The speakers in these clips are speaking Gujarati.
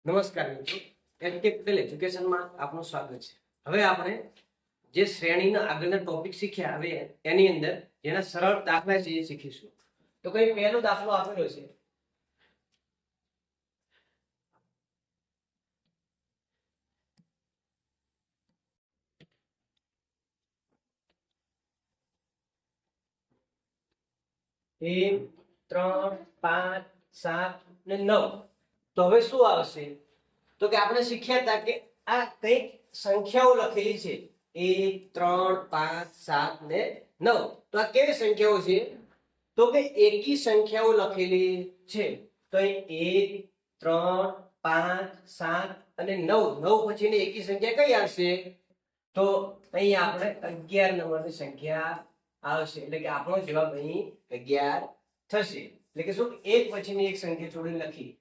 નમસ્કાર મિત્રો, એડકેપિટલ એજ્યુકેશનમાં આપનું સ્વાગત છે. હવે આપણે જે શ્રેણીના આગળના ટોપિક શીખ્યા, હવે એની અંદર જેના સરળ દાખલા છે એ શીખીશું. તો કઈ પહેલો દાખલો આપેલો છે. એક, 3, 5, 7 ને 9. તો હવે શું આવશે? તો કે આપણે શીખ્યા હતા કે આ કઈ સંખ્યાઓ લખેલી છે 1, 3, 5, 7 ને 9. તો આ કેવી સંખ્યાઓ છે? તો કે એકી સંખ્યાઓ લખેલી છે. તો 1, 3, 5, 7 અને 9. 9 પછીની એકી સંખ્યા કઈ આવશે? તો અહીં આપણે 11 નંબરની સંખ્યા આવશે. એટલે કે આપણો જવાબ અહીં 11 થશે. એટલે કે શું, એક પછીની એક સંખ્યા છોડીને લખી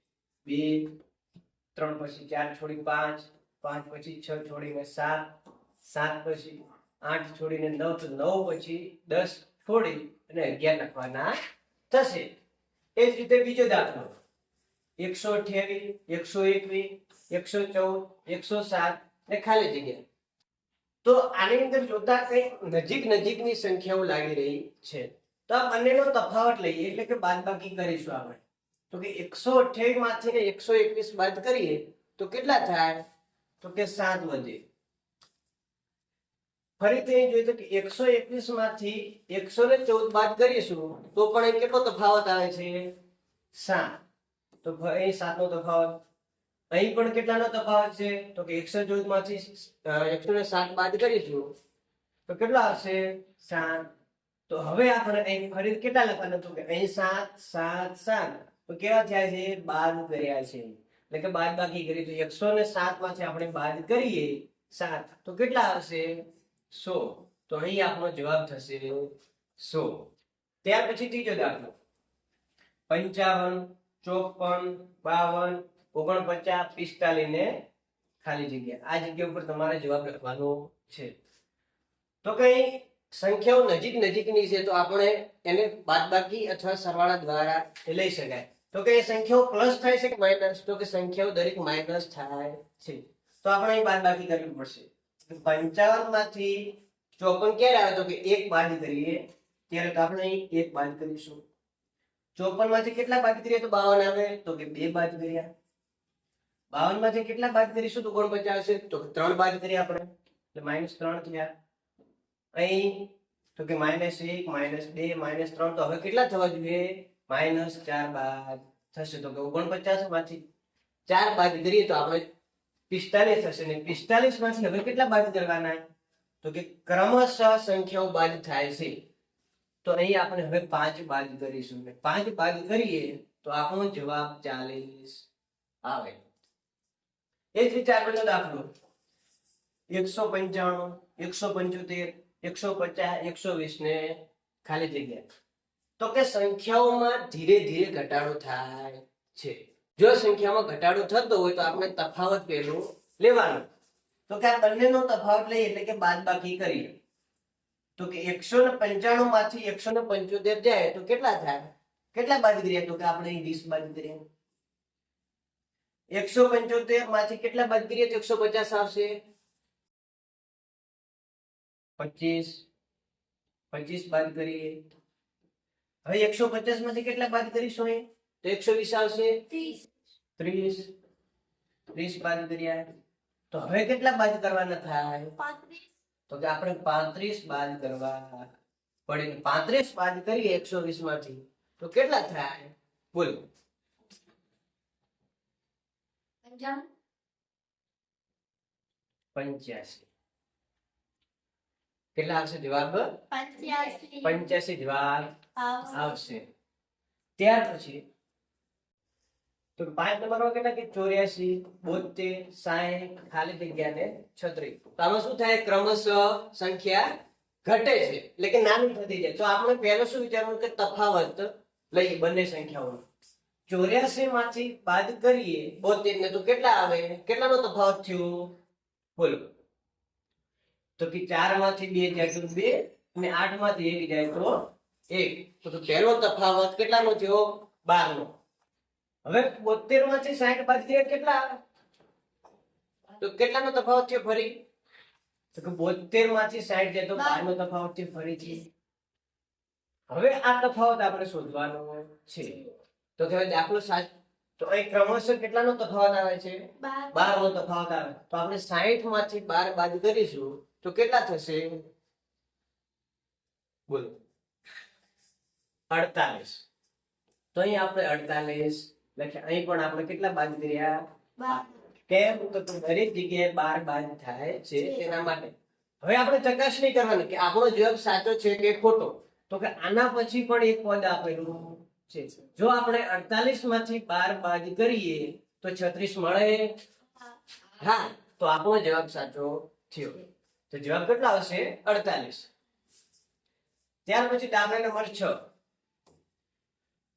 2, 3 પછી 4 છોડી 5, 5 પછી 6 છોડીને 7, 7 પછી 8 છોડીને 9, તો 9 પછી 10 છોડી અને 11 લખવાના થશે. એ જ રીતે બીજો દાખલો 128, 121, 114, 107 ને ખાલી જગ્યા. તો આની અંદર જોતા કઈ નજીકની સંખ્યાઓ લાગી રહી છે. તો આ બંનેનો તફાવત લઈએ, એટલે કે બાદબાકી કરીશું આપણે. તો કે 128 માંથી 121 બાદ કરીએ તો કેટલા થાય? તો કે 7 વધે. ફરીથી જોઈએ તો કે 121 માંથી 114 બાદ કરીશું તો પણ કેટલો તફાવત આવે છે? 7. તો અહીં 7 નો તફાવત. અહીં પણ કેટલાનો તફાવત છે? તો કે 114 માંથી 107 બાદ કરીશું તો કેટલા આવશે? 7. તો હવે આપણે અહીં ફરી કેટલા લખવાના? તો કે અહીં 7, 7, 7. તો કેવા થયા છે? બાદ કર્યા છે. એટલે કે બાદબાકી કરી. તો 107 માંથી આપણે બાદ કરીએ 7 તો કેટલા આવશે? 100. તો અહીં આપણો જવાબ થશે 100. ત્યાર પછી ત્રીજો દાખલો 55, 54, 52, 49, 45 ને ખાલી જગ્યા. આ જગ્યા ઉપર તમારે જવાબ લખવાનો છે. તો કઈ સંખ્યાઓ નજીકની છે તો આપણે એને બાદબાકી અથવા સરવાળા દ્વારા લઈ શકાય. તો કે સંખ્યાઓ પ્લસ થાય છે કે માઇનસ? તો કે સંખ્યાઓ દરેક માઇનસ થાય છે. તો આપણે અહીં બાદબાકી કરવી પડશે. 55 માંથી 54 ક્યારે આવે? તો કે 1 બાદ કરીએ ત્યારે. તો આપણે અહીં 1 બાદ કરીશું. 54 માંથી કેટલા બાદ કરીએ તો 52 આવે. તો કે 2 બાદ કર્યા. 52 માંથી કેટલા બાદ કરીશું તો 49 આવશે. તો 3 બાદ કરીએ આપણે, એટલે -3 થયા. અહીં તો કે -1, -2, -3. તો હવે કેટલા થવા જોઈએ? -4 બાદ થશે. તો કે 49 માંથી 4 બાદ કરીએ તો આપણે 45 થશે. ને 45 માંથી હવે કેટલા બાદ કરવાના? તો કે ક્રમશઃ સંખ્યાઓ બાદ થાય છે. તો અહીં આપણે હવે 5 બાદ કરીશું. 5 બાદ કરીએ તો આપણો જવાબ 40 આવે. એ જ રીતે આગળનો દાખલો 195, 175, 150, 120 ને ખાલી જગ્યા. તો કે સંખ્યાઓમાં ધીરે ધીરે ઘટાડો થાય છે. જો સંખ્યામાં ઘટાડો થતો હોય તો આપણે તફાવત પહેલો લેવાનો. તો કે આ બંનેનો તફાવત લઈએ એટલે કે બાદબાકી કરીએ. તો કે 195 માંથી 175 જાય તો કેટલા થાય? કેટલા બાદ કરીએ? તો કે આપણે 20 બાદ કરીએ. 175 માંથી કેટલા બાદ કરીએ તો 150 આવશે. 25 બાદ કરીએ. હવે 150 માંથી કેટલા બાદ કરીશું? તો 120 આવશે. 30 બાદ કર્યા. તો હવે કેટલા બાદ કરવાના થાય? 35. તો કે આપણે 35 બાદ કરવા પડે. 35 બાદ કરીએ 120 માંથી તો કેટલા થાય? બોલો. 85. કેટલા આવશે જવાબ? 85 જવાબ આવશે. ત્યાર પછી તો 5 નંબરમાં કેટલા કે 84, 72, 60 ખાલી જગ્યા ને 36. તો આમાં શું થાય? ક્રમશઃ સંખ્યા ઘટે છે, એટલે કે નાની થતી જાય. તો આપણે પહેલો શું વિચારવાનું કે તફાવત લઈએ બંને સંખ્યાઓનો. 84 માંથી બાદ કરીએ 72 ને તો કેટલા આવે? કેટલાનો તફાવત થયો? બોલો. તો કે 4 માંથી 2 જાય તો 2 અને 8 માંથી 1 જાય તો 1. તો પહેલો તફાવત કેટલાનો થયો? 12 નો. હવે 72 માંથી 60 બાદ કરીએ કેટલા આવે? તો કેટલાનો તફાવત છે ફરી? તો કે 72 માંથી 60 જાય તો 12 નો તફાવત છે ફરીથી. હવે આ તફાવત આપણે શોધવાનો છે. તો કે દાખલો 7 તો અહીં ક્રમશઃ કેટલાનો તફાવત આવે છે? 12 નો તફાવત આવે. તો આપણે 60 માંથી 12 બાદ કરીશું તો કેટલા થશે? બોલો. 48. તો અહીં આપણે 48 લખ્યા. અહીં પણ આપણે કેટલા બાદ કર્યા? 12. કેમ? તો દરેક જગ્યાએ 12 બાદ થાય છે તેના માટે. હવે આપણે ચકાસણી કરવાની કે આપણો જવાબ સાચો છે કે ખોટો. તો કે આના પછી પણ એક પદ આપેલું છે. જો આપણે 48 માંથી 12 બાદ કરીએ તો 36 મળે. હા, તો આપણો જવાબ સાચો થયો. તો જવાબ કેટલો આવશે? 48. ત્યાર પછી દાખલા નંબર 6.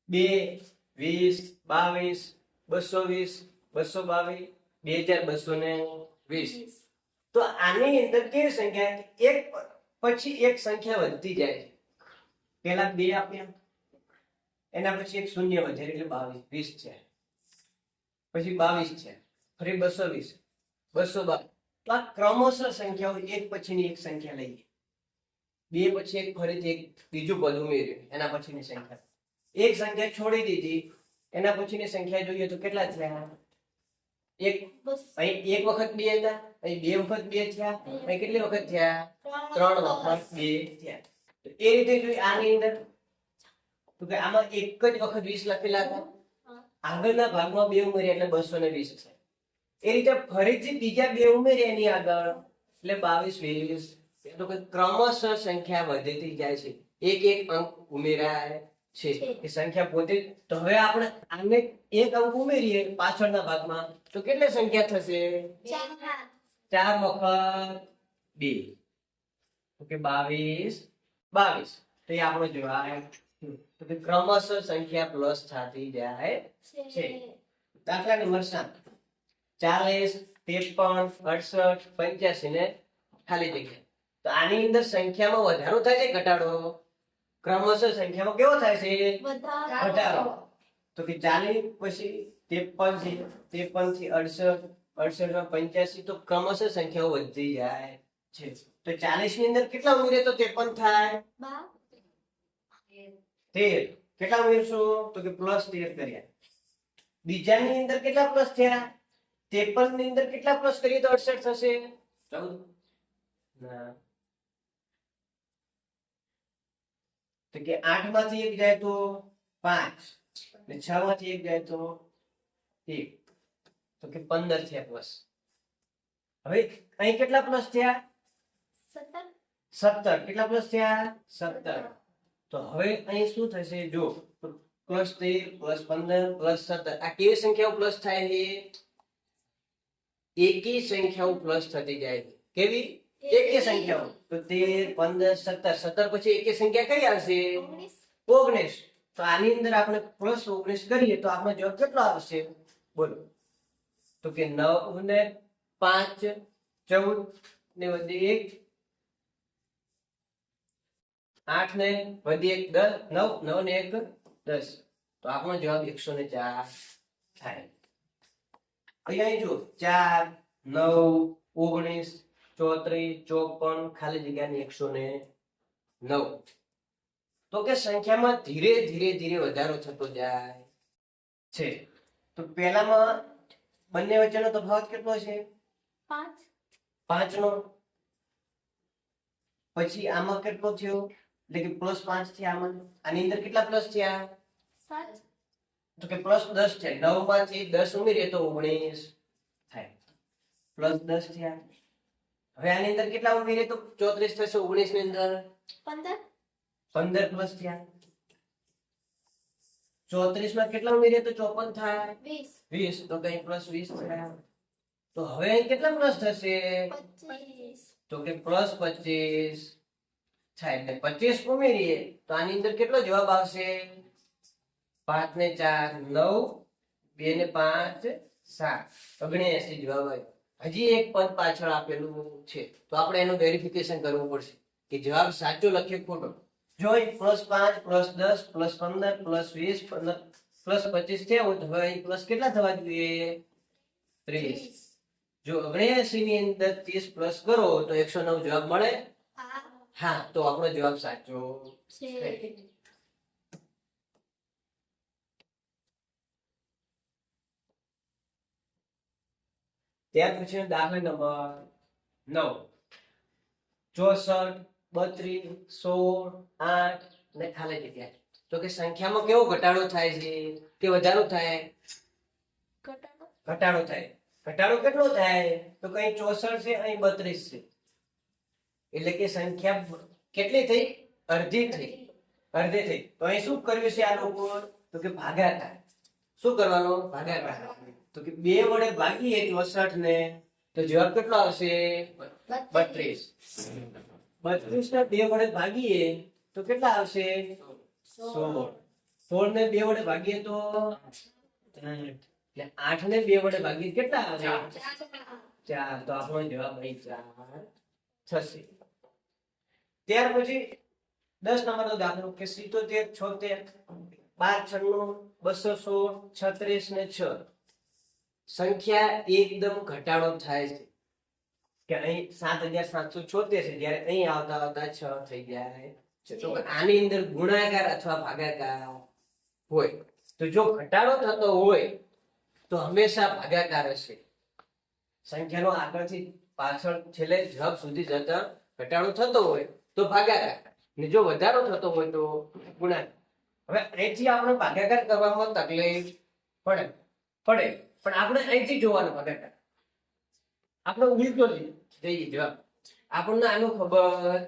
2 20 22 220 222 2220. તો આની અંદર કેવી સંખ્યા? એક પછી એક સંખ્યા વધતી જાય છે. પહેલા 2 આપ્યા, એના પછી એક શૂન્ય વધે એટલે 22 20 છે, પછી 22 છે, ફરી 220 212. તો આ ક્રમશઃ સંખ્યાઓ એક પછીની એક સંખ્યા લઈએ. 2 પછી એક ફરીથી એક બીજું પદ ઉમેર્યું, એના પછીની સંખ્યા. એક સંખ્યા છોડી દીધી, એના પછીની સંખ્યા જોઈએ તો કેટલા થયા? એક અહીં એક વખત 2 હતા, અહીં 2 વખત 2 થયા, અહીં કેટલી વખત થયા? 3 વખત 2 થયા. તો એ રીતે જોઈએ આની અંદર તો કે આમાં એક જ વખત 20 લખેલા હતા, આગળના ભાગમાં 2 ઉમેર્યા એટલે 220 છે. એ રીતે ફરીથી બીજા 2 ઉમેર્યા એની આગળ એટલે 22 20. તો કે ક્રમશઃ સંખ્યા વધતી જાય છે, એક એક અંક ઉમેરાય છે એ સંખ્યા પોતે. તો હવે આપણે આને એક અંક ઉમેરીએ પાછળના ભાગમાં તો કેટલી સંખ્યા થશે? 4 વખત 2 તો કે 22 22. તો એ આપણો જવાબ. તો કે ક્રમશઃ સંખ્યા પ્લસ થતી જાય છે. દાખલા નંબર 7. 40 53 68 85 ને ખાલી જગ્યા. તો આની અંદર સંખ્યામાં વધારો થાય છે ઘટાડો? ક્રમશઃ સંખ્યામાં કેવો થાય છે? ઘટાડો. તો કે 40 પછી 53 છે, 53 થી 68 68 માં 85. તો ક્રમશઃ સંખ્યાઓ વધતી જાય છે. તો 40 ની અંદર કેટલા ઉમેરે તો 53 થાય? 13. કેટલા ઉમેરશું? તો કે પ્લસ 13 કર્યા. બીજાની અંદર કેટલા પ્લસ થયા? 53 ની અંદર કેટલા પ્લસ કરીએ તો 68 થશે? 14. ના, તો કે 8 માંથી 1 જાય તો 5 ને 6 માંથી 1 જાય તો 1. તો કે 15 થયા પ્લસ. હવે અહીં કેટલા પ્લસ થયા? 17. કેટલા પ્લસ થયા? 17. તો હવે અહીં શું થશે? જો પ્લસ 13 પ્લસ 15 પ્લસ 17. આ કેવી સંખ્યાઓ પ્લસ થાય છે? એકી સંખ્યાઓ પ્લસ થતી જાય છે. કેવી? એકી સંખ્યાઓ. તો 13 15 17. 17 પછી એકી સંખ્યા કઈ આવશે? 19. તો આની અંદર આપણે પ્લસ 19 કરીએ તો આપણો જવાબ કેટલો આવશે? બોલો. તો કે 9 ને 5 14 ને વધી 1 8 ને વધી 1 10 9 9 ને 1 10. તો આપણો જવાબ 104 થાય. અહીંયા જો 4 9 19 34 54 ખાલી જગ્યાની 109. તો કે સંખ્યામાં ધીરે ધીરે ધીરે વધારો થતો જાય છે. તો પહેલામાં બંને વચ્ચેનો તફાવત કેટલો છે? 5 નો. પછી આમાં કેટલો થયો? એટલે કે પ્લસ 5 થયા. આમાં આની અંદર કેટલા પ્લસ થયા? 7. તો કે પ્લસ 10 છે. 9 માંથી 10 ઉમેરીએ તો 19 થાય. પ્લસ 10 થયા. હવે આની અંદર કેટલા ઉમેરીએ તો 34 થશે. 19 ની અંદર 15 પ્લસ થયા. 34 માં કેટલા ઉમેરીએ તો 54 થાય. 20. તો કઈ પ્લસ 20 થયા. તો હવે અહીં કેટલા પ્લસ થશે? 25. તો કે પ્લસ 25 થાય. એટલે 25 ઉમેરીએ તો આની અંદર કેટલો જવાબ આવશે? 5 ને 4 9 2 ને 5 7 79 જવાબ આવ્યો. હજી એક પદ પાછળ આપેલું છે તો આપણે એનું વેરિફિકેશન કરવું પડશે કે જવાબ સાચો લખ્યો ખોટો. જો plus 5 plus 10 plus 15 plus 20 plus 25 થયો તો હવે અહીં પ્લસ કેટલા થવા જોઈએ? 30. જો 79 ની અંદર 30 પ્લસ કરો તો 109 જવાબ મળે. હા, તો આપણો જવાબ સાચો છે. ત્યાર પછી દાખલા નંબર 9. 64, 32, 16, 8 ને ખાલી જગ્યા. તો કે સંખ્યામાં કેવો ઘટાડો થાય છે કે વધારો થાય? ઘટાડો થાય. ઘટાડો કેટલો થાય? તો કઈ 64 છે, અહીં 32 છે. એટલે કે સંખ્યા કેટલી થઈ? અડધી થઈ. અડધી થઈ. તો અહીં શું કર્યું છે આ લોકો? તો કે ભાગાકાર. શું કરવાનો? ભાગાકાર. તો કે 2 વડે ભાગીએ 64 ને તો જવાબ કેટલો આવશે? 32. 32 ને 2 વડે ભાગીએ તો કેટલા આવશે? 16. 16 ને 2 વડે ભાગીએ તો 8. એટલે 8 ને 2 વડે ભાગીએ કેટલા આવે? 4. તો આપણો જવાબ અહીં 4 થશે. ત્યાર પછી 10 નંબરનો દાખલો કે 77, 76, 12, 96, 216, 36 ને 6 સંખ્યા એકદમ ઘટાડો થાય છે. કે અહીં 7776 છે, જ્યારે અહીં આવતા આવતા 6 થઈ જાય છે. તો આની અંદર ગુણાકાર અથવા ભાગાકાર હોય તો જો ઘટાડો થતો હોય તો હંમેશા ભાગાકાર હશે. સંખ્યાનો આગળથી પાછળ છેલ્લે જવાબ સુધી જતા ઘટાડો થતો હોય તો ભાગાકાર, ને જો વધારો થતો હોય તો ગુણાકાર. હવે અહીંથી આપણે ભાગાકાર કરવામાં તકલીફ પડે પણ આપણે અહીંથી જોવાનો ભાગાકાર. આપણે ઉલટો જઈએ જવાબ. આપણને આનું ખબર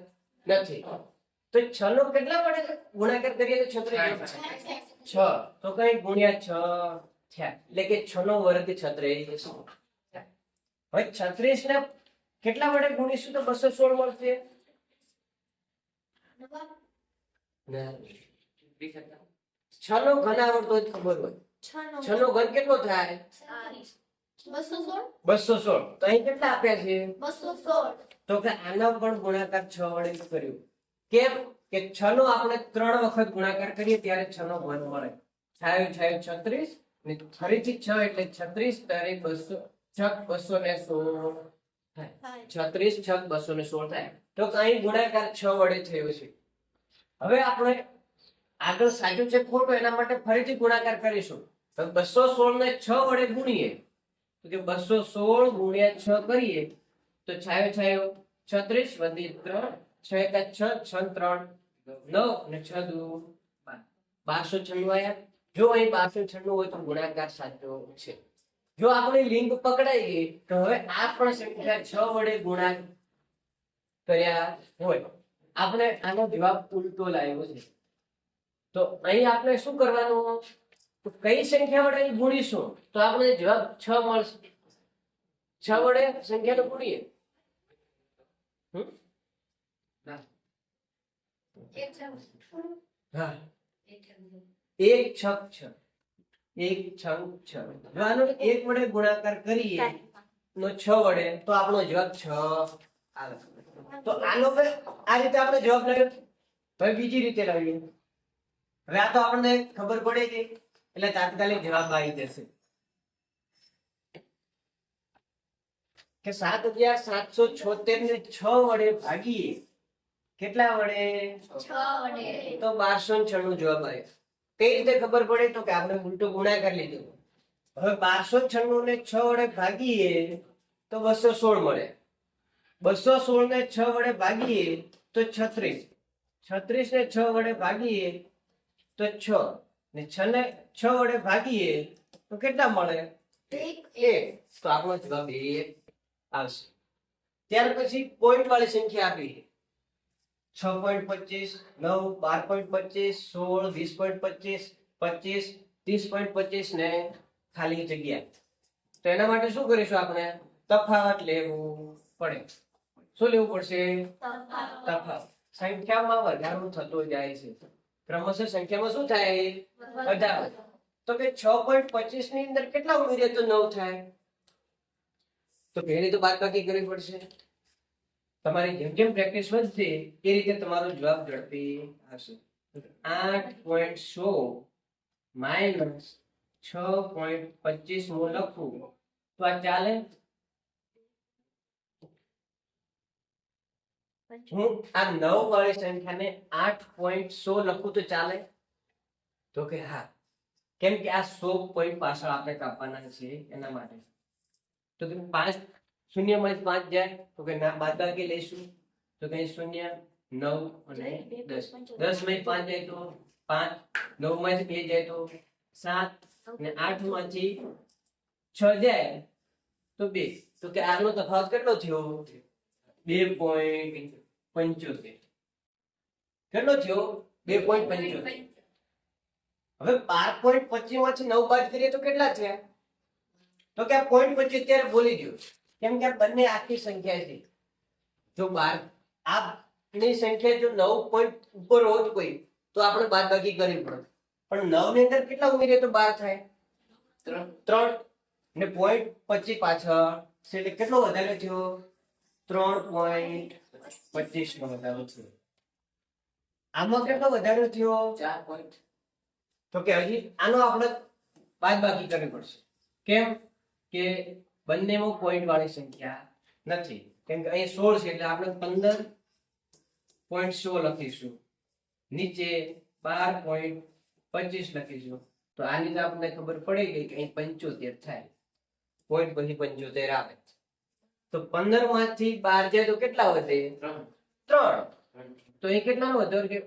નથી. તો 6 નો કેટલા વડે ગુણાકાર કરીએ તો 36 6. તો કઈ ગુણ્યા 6 થયા. એટલે કે 6 નો વર્ગ 36. હવે 36 ને કેટલા વડે ગુણીશું તો 216 મળશે? છ નો ઘન આવડતો જ ખબર હોય. 6 નો ઘન કેટલો થાય? 216. તો અહીં કેટલા આપ્યા છે? 216. તો કે આનો પણ ગુણાકાર 6 વડે કર્યું. કેમ કે 6 નો આપણે 3 વખત ગુણાકાર કરીએ ત્યારે 6 નો ઘન મળે. 6 36 ને ફરીથી 6 એટલે 36 તારે 200 6 216 થાય. 36 6 216 થાય. તો અહીં ગુણાકાર 6 વડે થયો છે. હવે આપણે આગળ સાચું છે ખોટું એના માટે ફરીથી ગુણાકાર કરીશું. તો 216 ને 6 વડે ગુણીએ તો કે 216 ગુણ્યા 6 કરીએ તો 6 36 વધી 3 6 1 6 6 3 9 ને 6 2 1296 આયા. જો અહીં 1296 હોય તો ગુણાકાર સાચો છે. જો આપણી લિંક પકડાઈ ગઈ તો હવે આ પણ સંખ્યા 6 વડે ગુણાકાર કર્યા હોય. આપણે આનો જવાબ ઉલટો લાવ્યો છે. તો અહીં આપણે શું કરવાનું? તો કઈ સંખ્યા વડે ગુણીશું તો આપણે જવાબ 6 મળશે. 6 વડે સંખ્યાને ગુણીએ. હા, 1 6 6 1 6 6. જો આનો 1 વડે ગુણાકાર કરીએ નો 6 વડે તો આપણો જવાબ 6 આવે. તો આનો આ રીતે આપણે જવાબ લાવ્યો. હવે બીજી રીતે લાવીએ. હવે આ તો આપણને ખબર પડે છે એટલે તાત્કાલિક જવાબ આવી જશે કે 7776 ને 6 વડે ભાગીએ. કેટલા વડે? 6 વડે. તો 1296 જવાબ આવ્યો. કઈ રીતે ખબર પડે? તો કે આપણે ઉલટો ગુણાકાર લીધો. હવે 1296 ને 6 વડે ભાગીએ તો 216 મળે. 216 ને 6 વડે ભાગીએ તો 36. 36 ને 6 વડે ભાગીએ તો 6 ને 6 ને 6 વડે ભાગીએ તો કેટલા મળે? 1. તો આપણો જવાબ 1 આવશે. ત્યાર પછી પોઈન્ટ વાળી સંખ્યા આપી 6.25 9 12.25 16 20.25 25 30.25 ને ખાલી જગ્યા. તો એના માટે શું કરીશું? આપણે તફાવત લેવું પડે. શું લેવું પડશે? તફાવત. સંખ્યામાં વધારો થતો જાય છે. ક્રમશઃ સંખ્યામાં શું થાય? વધારો. તો કે 6.25 ની અંદર કેટલા ઉમેરીએ તો 9 થાય? તો પહેલી તો બાદબાકી કરવી પડશે. તમારી જેમ જેમ પ્રેક્ટિસ વધશે એ રીતે તમારો જવાબ ઝડપી આવશે. 8.100 માઈનસ 6.25 હું લખું તો આ ચાલે? હું આ 9 વાળી સંખ્યાને 8.100 લખું તો ચાલે? તો કે હા, કેમ કે આ 100 પોઈન્ટ પાછળ આપણે કાપવાના છે એના માટે. તો કે 5 શૂન્યમાંથી 5 જાય તો કે ના બાદબાકી લઈશું. તો કે 0 9 અને 10 10 માંથી 5 જાય તો 5 9 માંથી 2 જાય તો 7 અને 8 માંથી 6 જાય તો 2. તો કે આનો તફાવત કેટલો થયો? 2.75. કેટલો થયો? 2.75. હવે 12.25 માંથી 9 બાદ કરીએ તો કેટલા થયા? તો કે આ 0.25 અત્યારે બોલી ગયો, કેમ કે આ બંને આખી સંખ્યા છે. જો 12 આ સંખ્યા જો 9 પોઈન્ટ ઉપર હોત કોઈ તો આપણે બાદબાકી કરવી પડે, પણ 9 ની અંદર કેટલા ઉમેરીએ તો 12 થાય? 3 ને 0.25 પાછળ છે એટલે કેટલો વધારે થયો? 3.25 નો વધારો થયો. આમાં કેટલો વધારો થયો? 4. તો કે હજી આનો આપણે બાદબાકી કરવી પડશે. કેમ કે બંનેમાં પોઈન્ટ વાળી સંખ્યા નથી, કેમ કે અહીં 16 છે એટલે આપણે 15.100 લખીશું, નીચે 12.25 લખીશું. તો આની તો આપણને ખબર પડી ગઈ કે અહીં 75 થાય, પોઈન્ટ પછી 75 આવે. તો 15 માંથી 12 જાય તો કેટલા વધે? 3. તો અહીં કેટલાનો વધારો થયો?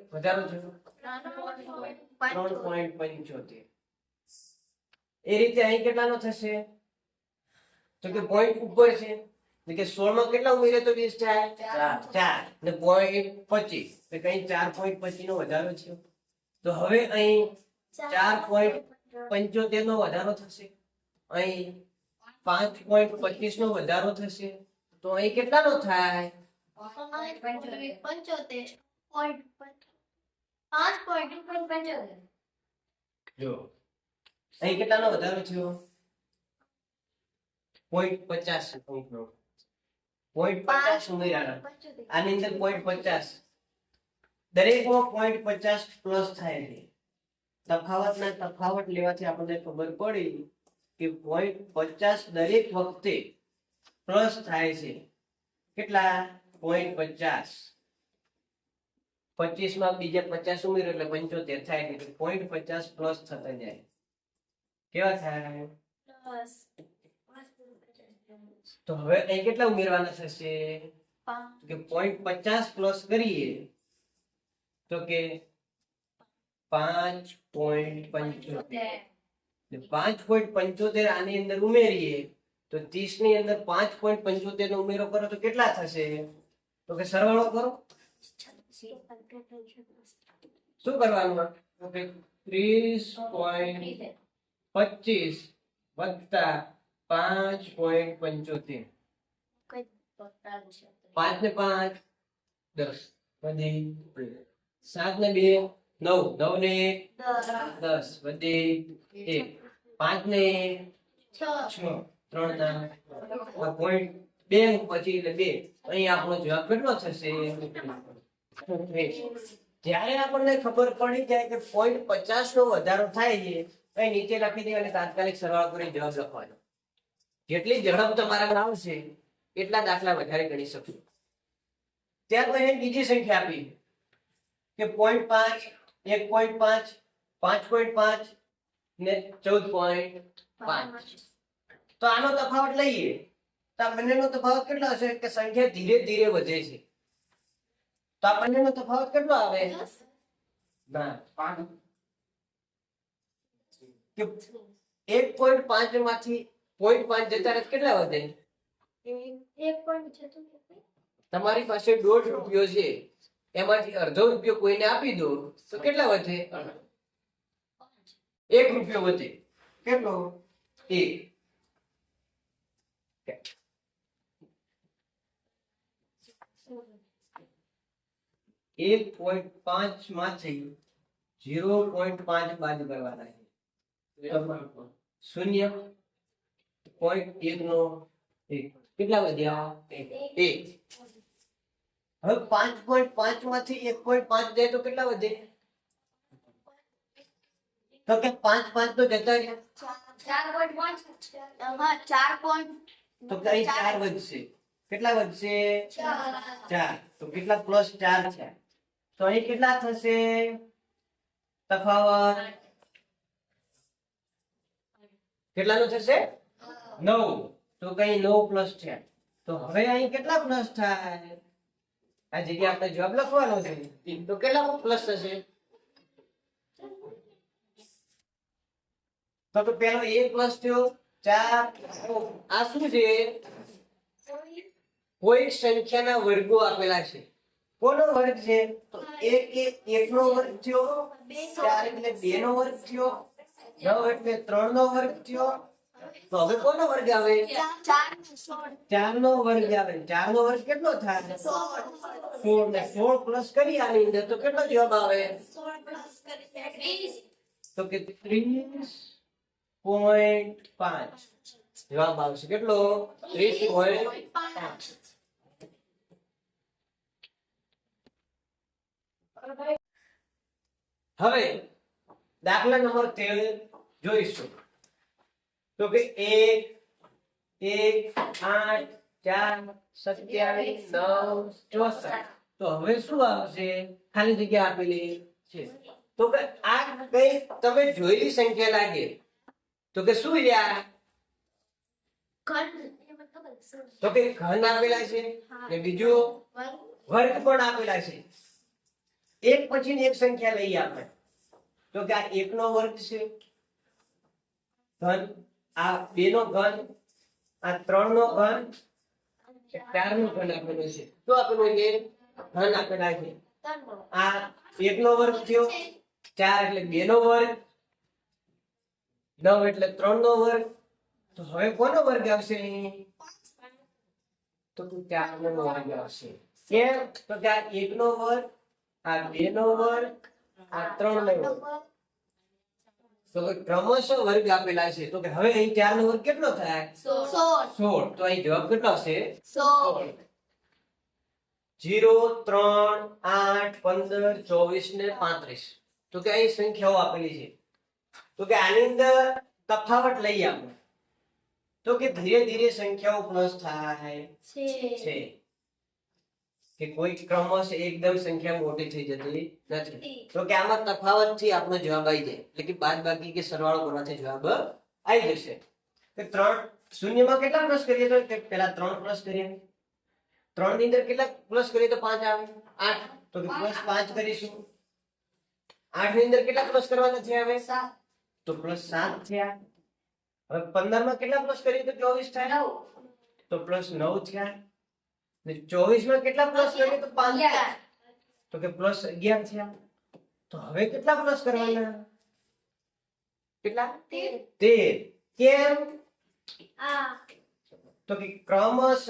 3.75. એ રીતે અહીં કેટલાનો થશે? તો કે પોઈન્ટ ઉપર છે એટલે કે 16 માં કેટલા ઉમેરે તો 20 થાય? 4 ને 0.25 તો કઈ 4.25 નો વધારો થયો. તો હવે અહીં 4.75 નો વધારો થશે, અહીં 5.25 નો વધારો થશે. તો અહીં કેટલાનો થાય? 5.75. જો અહીં કેટલાનો વધારો થયો? 0.50 નો. 0.50 ઉમેર્યા, આની અંદર 0.50, દરેકમાં 0.50 પ્લસ થાય છે. તફાવત લેવાથી આપણને ખબર પડી કે 0.50 દરેક વખતે પ્લસ થાય છે. કેટલા? 0.50. 25 માં બીજા 50 ઉમેરો એટલે 75 થાય, એટલે 0.50 પ્લસ થતા જાય. કેવા થાય? તો હવે અહીં કેટલા ઉમેરવાના થશે? કે 0.50 પ્લસ કરીએ તો કે 5.75. 5.75 આની અંદર ઉમેરીએ તો 30 ની અંદર 5.75 નો ઉમેરો કરો તો કેટલા થશે? તો કે સરવાળો કરો. શું કરવાનું? તો કે 30.25 વત્તા 5.75. 5 ને 5 10 વધી 7 ને 2 9 9 ને 10 વધી 1 5 ને 6 3 ના પોઈન્ટ 2 પછી એટલે 2. અહીં આપણો જવાબ કેટલો થશે? જ્યારે આપણને ખબર પડી જાય કે 0.50 નો વધારો થાય છે, અહીં નીચે લખી દેવાની, તાત્કાલિક સરવાળો કરી જવાબ લખવાનો. જેટલી ઝડપ તમારા આવશે એટલા દાખલા વધારે ગણી શકશો. ત્યાર પછી બીજી સંખ્યા આપી કે 0.5 1.5 5.5 ને 14.5. તો આનો તફાવત લઈએ તો આ બંનેનો તફાવત કેટલો હશે? કે સંખ્યા ધીરે ધીરે વધે છે, તો આ બંનેનો તફાવત કેટલો આવે? ના, 5. કે 1.5 માંથી 0.5 જતા રહે કેટલા વધે? 1.76. તમારી પાસે 1.5 રૂપિયો છે, એમાંથી અડધો રૂપિયો કોઈને આપી દો તો કેટલા વધે? 1 રૂપિયો વધે. કેટલો? 1. 1.5 માંથી 0.5 બાદ કરવાના છે. 0.1 નો 1 કેટલા વધ્યા? 1. હવે 5.5 માંથી 1.5 જાય તો કેટલા વધે? તો કે 5 5 તો જતા રહ્યા, 4.5. હા 4. તો કઈ 4 વધશે. કેટલા વધશે 4 તો કેટલા +4 છે તો અહીં કેટલા થશે તફાવત કેટલાનો થશે 9 તો કઈ 9 છે તો હવે અહીં કેટલા પ્લસ થાય આ જગ્યાએ આપણે જવાબ લખવાનો છે તો કેટલા પ્લસ થશે તો પેલો 1 પ્લસ થયો 4 આ શું છે કોઈ સંખ્યાના વર્ગો આપેલા છે કોનો વર્ગ છે તો 1 નો વર્ગ થયો 4 એટલે 2 નો વર્ગ થયો 9 એટલે 3 નો વર્ગ થયો તો હવે કોનો વર્ગ આવે 4 નો વર્ગ આવે 4 નો વર્ગ કેટલો થાય 16 ને 16 પ્લસ કરી આની અંદર તો કેટલો જવાબ આવે તો કે 30.5 જવાબ આવશે કેટલો 30.5 હવે દાખલા નંબર 13 જોઈશું તો કે 1 8 4 27 9 64 તો હવે શું આવશે ખાલી જગ્યા આપેલી છે તો કે આ કઈ તમે જોયેલી સંખ્યા લાગે તો કે શું યાર તો કે ઘન આપેલા છે ને બીજું વર્ગ પણ આપેલા છે એક પછી એક સંખ્યા લઈએ આપણે તો કે આ 1 નો વર્ગ છે ઘન આ 2 નો ઘન આ 3 નો ઘન 4 નો ઘન આપેલો છે તો આપેલું છે ઘન આપેલા છે આ 1 નો વર્ગ થયો 4 એટલે 2 નો વર્ગ 9 એટલે 3 નો વર્ગ તો હવે કોનો વર્ગ આવશે તો 4 નો વર્ગ આવશે કેમ તો કે આ 1 નો વર્ગ આ 2 નો વર્ગ આ 3 નો વર્ગ તો ક્રમશઃ વર્ગ આપેલા છે તો કે હવે અહીં 4 નો વર્ગ કેટલો થાય 16 તો અહીં જવાબ કેટલો હશે 0 3 8 15 24 ને 35 તો કે અહીં સંખ્યાઓ આપેલી છે તો કે આની અંદર તફાવત લઈએ આપણે તો કે ધીરે ધીરે સંખ્યાઓ પ્લસ થાય છે કે કોઈ ક્રમશ એકદમ સંખ્યા મોટી થઈ જતી નથી તો કે આમાં તફાવત થી આપણો જવાબ આવી જાય એટલે કે બાદબાકી કે સરવાળો કરવાથી જવાબ આવી જશે કે 3 શૂન્યમાં કેટલા પ્લસ કરીએ તો કે પહેલા 3 પ્લસ કરીએ 3 ની અંદર કેટલા પ્લસ કરીએ તો 5 આવે 8 તો કે +5 કરીશું 8 ની અંદર કેટલા પ્લસ કરવાના છે હવે 7 તો +7 થયા હવે 15 માં કેટલા પ્લસ કરીએ તો 24 થાય તો +9 થયા ને 24 માં કેટલા પ્લસ કરીએ તો 5 તો કે +11 થયા તો હવે કેટલા પ્લસ કરવાના કેટલા 13 કેમ તો કે ક્રમશ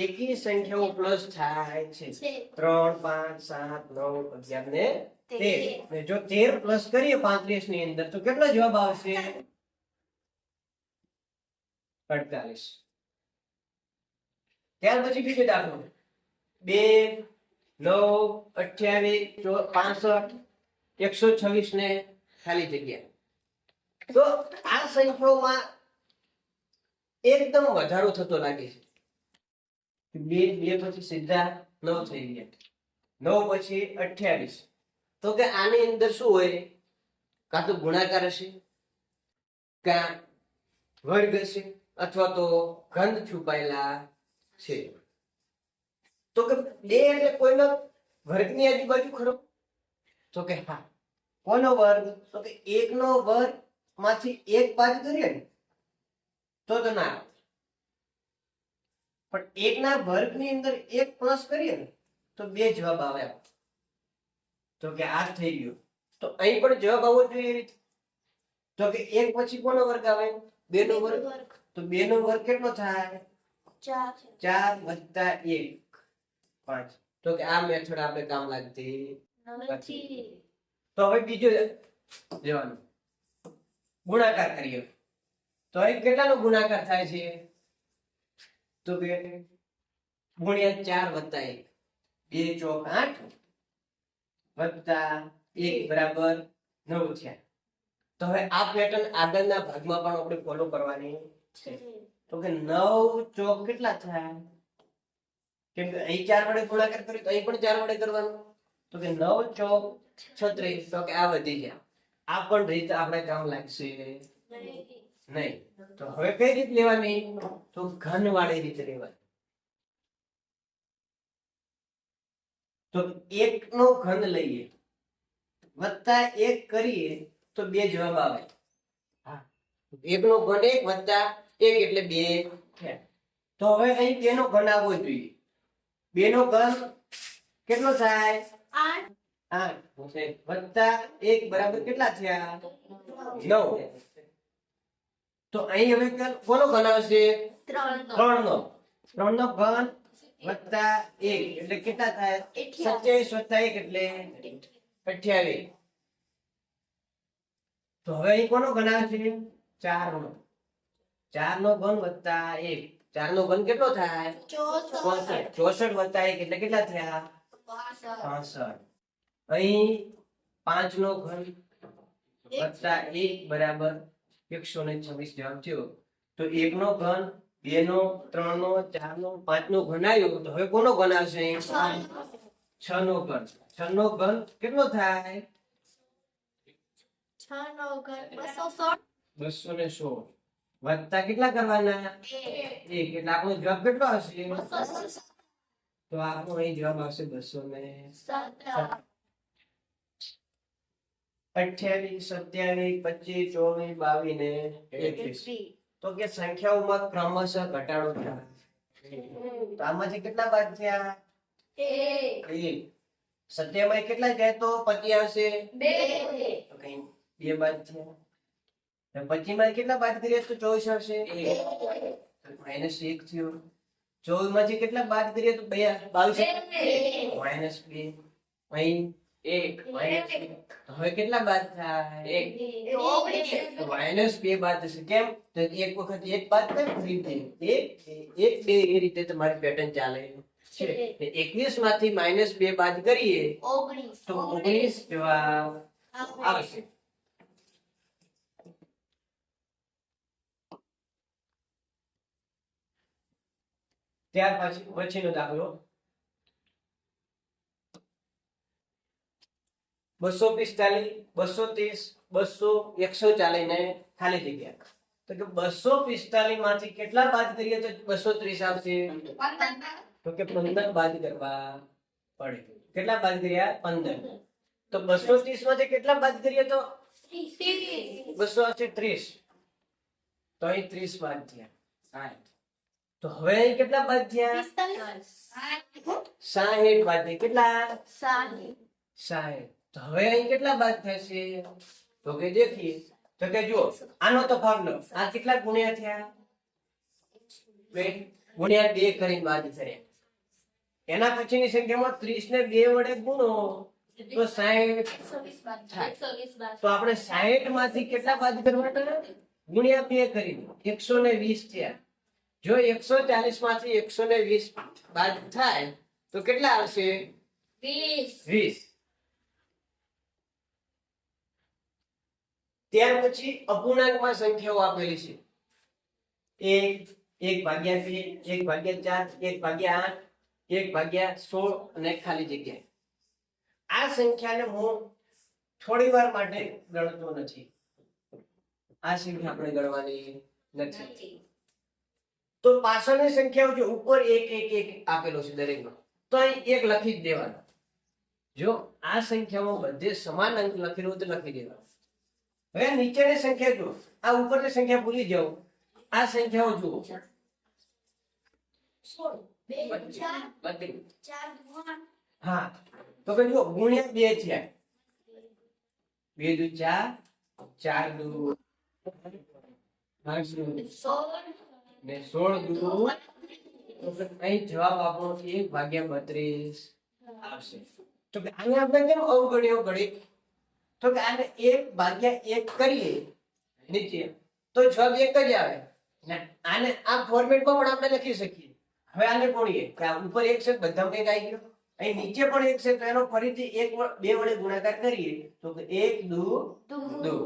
એકી સંખ્યાઓ પ્લસ થાય છે 3 5 7 9 11 ને 13 ને જો 13 પ્લસ કરીએ 35 ની અંદર તો કેટલો જવાબ આવશે 48 ત્યાર પછી બીજો દાખલો 2 9 28 65 126 ને ખાલી જગ્યા તો આ સંખ્યાઓમાં એકદમ વધારો થતો લાગે છે 2 પછી સીધા 9 થઈ ગયા 9 પછી 28 તો કે આની અંદર શું હોય કાં તો ગુણાકાર હશે કાં વર્ગ હશે અથવા તો ઘન છુપાયેલા છે તો કે 2 એટલે કોઈનો વર્ગની આજુબાજુ ખરો તો કે હા કોનો વર્ગ તો કે 1 નો વર્ગ માંથી 1 બાદ કરીએ ને તો ના પણ 1 ના વર્ગની અંદર 1 પ્લસ કરીએ ને તો 2 જવાબ આવે તો કે આ થઈ ગયું તો અહીં પણ જવાબ આવવો જોઈએ એ રીતે તો કે 1 પછી કોનો વર્ગ આવે 2 નો વર્ગ તો 2 નો વર્ગ કેટલો થાય 4 વત્તા 1 5 તો કે આ મેથડ આપણે કામ લાગતી નથી તો હવે બીજો લેવાનો ગુણાકાર કરીએ તો અહીં કેટલાનો ગુણાકાર થાય છે તો કે ગુણ્યા 4 વત્તા 1 2 ચોક 8 વત્તા 1 બરાબર 9 થયા તો હવે આ પેટર્ન આગળના ભાગમાં પણ આપણે ફોલો કરવાની છે તો કે 9 ચોક કેટલા થાય કેમ કે અહીં 4 વડે ગુણાકાર કર્યો તો અહીં પણ 4 વડે કરવાનું. તો કે 9 ચોક 36, તો કે આ વધી ગયા. આ પણ રીત આપણે કામ લાગશે નહીં. તો હવે કઈ રીત લેવાની? તો ઘનવાળી રીત લેવાની. તો 1 નો ઘન લઈએ વત્તા 1 કરીએ તો 2 જવાબ આવે. 1 નો ઘન 1 વત્તા 1 એટલે 2 થયા. તો હવે અહીં 2 નો ઘન આવવો જોઈએ. 2 નો ઘન કેટલો થાય? 8 વત્તા 1 બરાબર કેટલા થયા? 9. તો અહીં હવે કોનો ઘન આવશે? 3 નો. 3 નો ઘન વત્તા 1 એટલે કેટલા થાય? 27 વત્તા 1 એટલે 28. તો હવે અહીં કોનો ઘન આવશે? 4 નો. 4 નો ઘન વત્તા 1, 4 નો ઘન કેટલો થાય? 64. 64 વત્તા 1 એટલે કેટલા થયા? 65. અહીં 5 નો ઘન વત્તા 1 બરાબર 126 જવાબ થયો. તો 1 નો ઘન, 2 નો, 3 નો, 4 નો, 5 નો ઘન આવ્યો. તો હવે કોનો ઘન આવશે? 6 નો ઘન. 6 નો ઘન કેટલો થાય? 216 વત્તા કેટલા કરવાના? 1 એટલે આપણો જવાબ કેટલો આવશે? તો આપણો અહીં જવાબ આવશે 217. 28, 27, 25, 24, 22 ને 21. તો કે સંખ્યાઓમાં ક્રમશઃ ઘટાડો થાય. તો આમાંથી કેટલા બાદ થયા? 1. 27 કેટલા જાય તો 25 આવશે? તો કઈ 2 બાદ થયા. 25 માંથી કેટલા બાદ કરીએ તો 24 આવશે? -1 થયો. 24 માંથી કેટલા બાદ કરીએ તો 22 -2. અહીં 1 હવે કેટલા બાદ થાય? 1 -2 બાદ થશે. કેમ? તો એક વખત 1 બાદ થાય ફરી 1 1 2 એ રીતે તમારી પેટર્ન ચાલે છે. 21 માંથી -2 બાદ કરીએ તો 19 જવાબ આવશે. ત્યાર પછીનો દાખલો 245, 230, 200, 140 ને ખાલી જગ્યા. તો કે 245 માંથી કેટલા બાદ કરીએ તો 230 આવશે? તો કે 15 બાદ કરવા પડે. કેટલા બાદ કર્યા? 15. તો 230 માંથી કેટલા બાદ કરીએ તો 200 આવશે 30. તો અહીં 30 બાદ થયા 60. તો હવે અહીં કેટલા બાદ થયા? 60 બાદ થયા. કેટલા? 60. તો હવે અહીં કેટલા બાદ થશે? તો કે દેખીએ. તો કે જો આનો તો ભાગ લો. આ કેટલા ગુણ્યા થયા? 2 ગુણ્યા 2 કરીને બાદ કર્યા. એના પછીની સંખ્યામાં 30 ને 2 વડે ગુણો તો 60 થાય. તો આપણે 60 માંથી કેટલા બાદ કરવાના? ગુણ્યા 2 કરીને 120 થયા. જો 140 માંથી 120 બાદ થાય તો કેટલા આવશે? 20. ત્યાર પછી અપૂર્ણાંકમાં સંખ્યાઓ આપેલી છે. 1, 1/2, 1/4, 1/8, 1/16 અને ખાલી જગ્યા. આ સંખ્યાને હું થોડી વાર માટે ગણતો નથી. આ સંખ્યા આપણે ગણવાની નથી. તો પાછળની સંખ્યાઓ જો ઉપર 1 1 1 આપેલો છે દરેકમાં, તો અહીં 1 લખી જ દેવાનો. જો આ સંખ્યામાં બધે સમાન અંક લખેલો તો લખી દેવાનો. હવે નીચેની સંખ્યા જુઓ. આ ઉપરની સંખ્યા ભૂલી જાઓ. આ સંખ્યાઓ જુઓ. 4 હા, તો કે જુઓ ગુણ્યા 2 થયા. 2 દુ 4, 4 દુ 8 ને 16 દુ. અહીં જવાબ આપણો 1/32 આવશે. તો કે આને આપણે કેમ અવગણ્યો ગણિત? તો કે આને 1/1 કરીએ નીચે તો જવાબ 1 જ આવે. ને આને આ ફોર્મેટમાં પણ આપણે લખી શકીએ. હવે આને કોણીએ કે આ ઉપર 1 છે બધામાં 1 આવી ગયો. અહીં નીચે પણ 1 છે તો એનો ફરીથી 1 2 વડે ગુણાકાર કરીએ તો કે 1 દુ 2.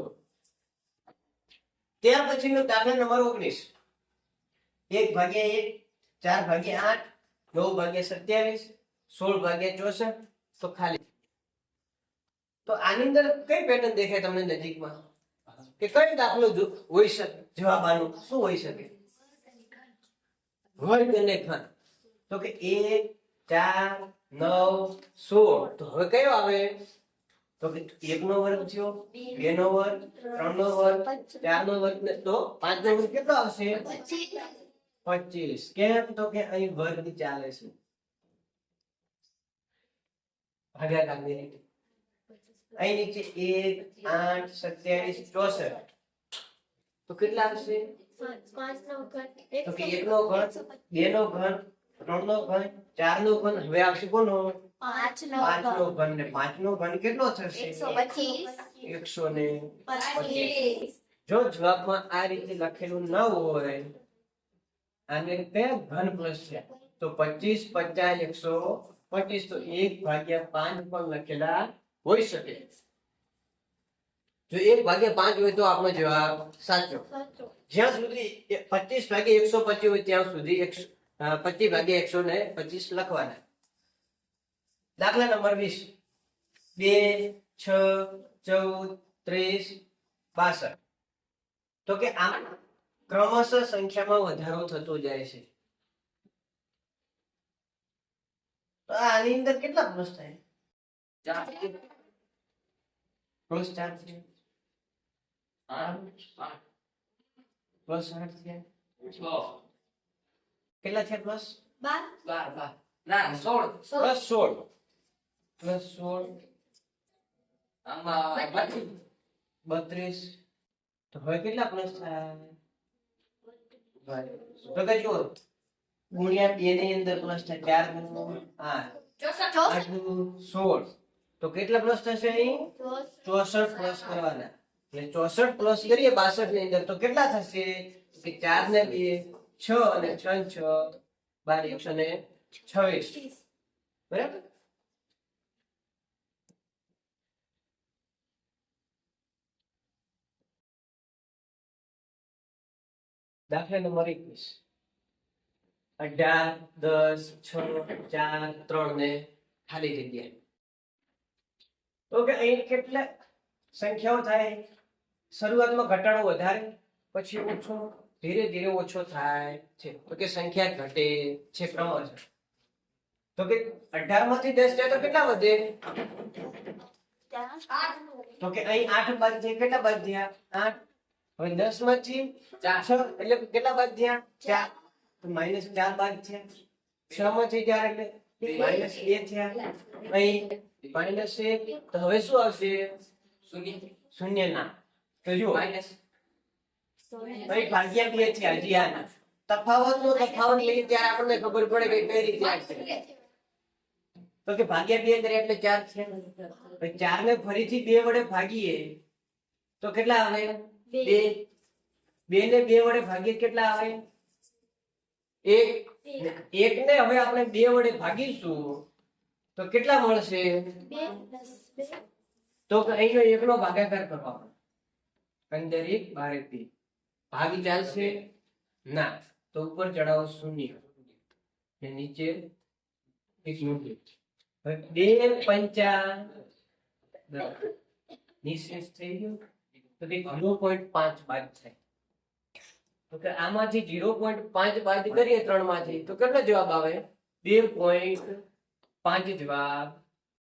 ત્યાર પછીનો દાખલા નંબર 19. 1/1, 4/8, 9 ભાગ્યા 27, 16 ભાગ્યા 64, તો ખાલી. તો આની અંદર કઈ પેટર્ન દેખાય તમને નજીકમાં કે કઈ દાખલો હોઈ શકે? જવાબ આનો શું હોઈ શકે? વર્ગ અને ઘન. તો કે 1, 4, 9, 16. તો હવે કયો આવે? તો કે 1 નો વર્ગ થયો, 2 નો વર્ગ, 3 નો વર્ગ, 4 નો વર્ગ, ને તો 5 નો વર્ગ કેટલો આવશે? 25. કેમ? તો કે અહીં વર્ગ ચાલે છે, ભાગાકારની રીતે. અહીં નીચે 1, 8, 27, 64. તો કેટલા આવશે? તો કે 1 નો ઘન, 2 નો ઘન, 3 નો ઘન, 4 નો ઘન. હવે આવશે કોનો? 5 નો ઘન. ને 5 નો ઘન કેટલો થશે? 125. જો જવાબમાં આ રીતે લખેલું ન હોય, આને કયા ઘન પ્લસ છે, તો 25, 50, 125. તો 1/5 પણ લખેલા હોઈ શકે. જો 1/5 હોય તો આપણો જવાબ સાચો. જ્યાં સુધી 25/125 હોય ત્યાં સુધી 25/125 લખવાના. દાખલા નંબર 20. 2, 6, 14, 30, 62. તો કે આમ ક્રમશઃ સંખ્યામાં વધારો થતો જાય છે. તો આની અંદર કેટલા પ્લસ થાય? પ્લસ 4 છે, પ્લસ 8 છે. કેટલા છે પ્લસ? 12 ના 16 પ્લસ 16. પ્લસ 16 આમાં 32. તો હવે કેટલા પ્લસ થાય? તો કે જો ગુણ્યા 2 ની અંદર પ્લસ થાય. 4 × 8, 8 × 16. તો કેટલા પ્લસ થશે અહીં? 64 પ્લસ કરવાના. એટલે 64 પ્લસ કરીએ 62 ની અંદર તો કેટલા થશે? કે 4 ને 2 6 અને 6 ને 6 12 126. બરાબર. દાખલા નંબર 21. 18, 10, 6, 4, 3 ને ખાલી જગ્યા. તો કે અહીં કેટલા સંખ્યાઓ થાય? શરૂઆતમાં ઘટાડો વધારે, પછી ઓછો, ધીરે ધીરે ઓછો થાય છે. તો કે સંખ્યા ઘટે છે ક્રમશઃ. તો કે 18 માંથી 10 જાય તો કેટલા વધે? તો કે અહીં 8 બાદ છે, કેટલા બાદ થયા? 8. હવે 10 માંથી 6 એટલે કેટલા બાદ થયા? 4. તો -4 બાદ થયા. 6 માંથી 4 એટલે -2 થયા. અહીં -1. તો હવે શું આવશે? શૂન્ય ના. તો જુઓ અહીં ભાગ્યા 2 થયા. હજી આના તફાવતનો તફાવત લઈએ ત્યારે આપણને ખબર પડે કે કઈ રીતે આવશે. તો કે ભાગ્યા 2 કરીએ એટલે 4 છે. 4 ને ફરીથી 2 વડે ભાગીએ તો કેટલા આવે? 2. 2 ને 2 વડે ભાગીએ કેટલા આવે? 1. 1 ને હવે આપણે 2 વડે ભાગીશું તો કેટલા મળશે? તો અહીંનો 1 નો ભાગાકાર કરવાનો. અંદર 1 બહાર 2. ભાગ ચાલશે ના, તો ઉપર ચડાવો 0 ને નીચે 1 મૂકી. હવે 2 પંચા નિશેષ થઈ ગયો તો કે 0.5 બાદ થાય. તો કે આમાંથી 0.5 બાદ કરીએ 3 માંથી તો કેટલો જવાબ આવે? 2.5 જવાબ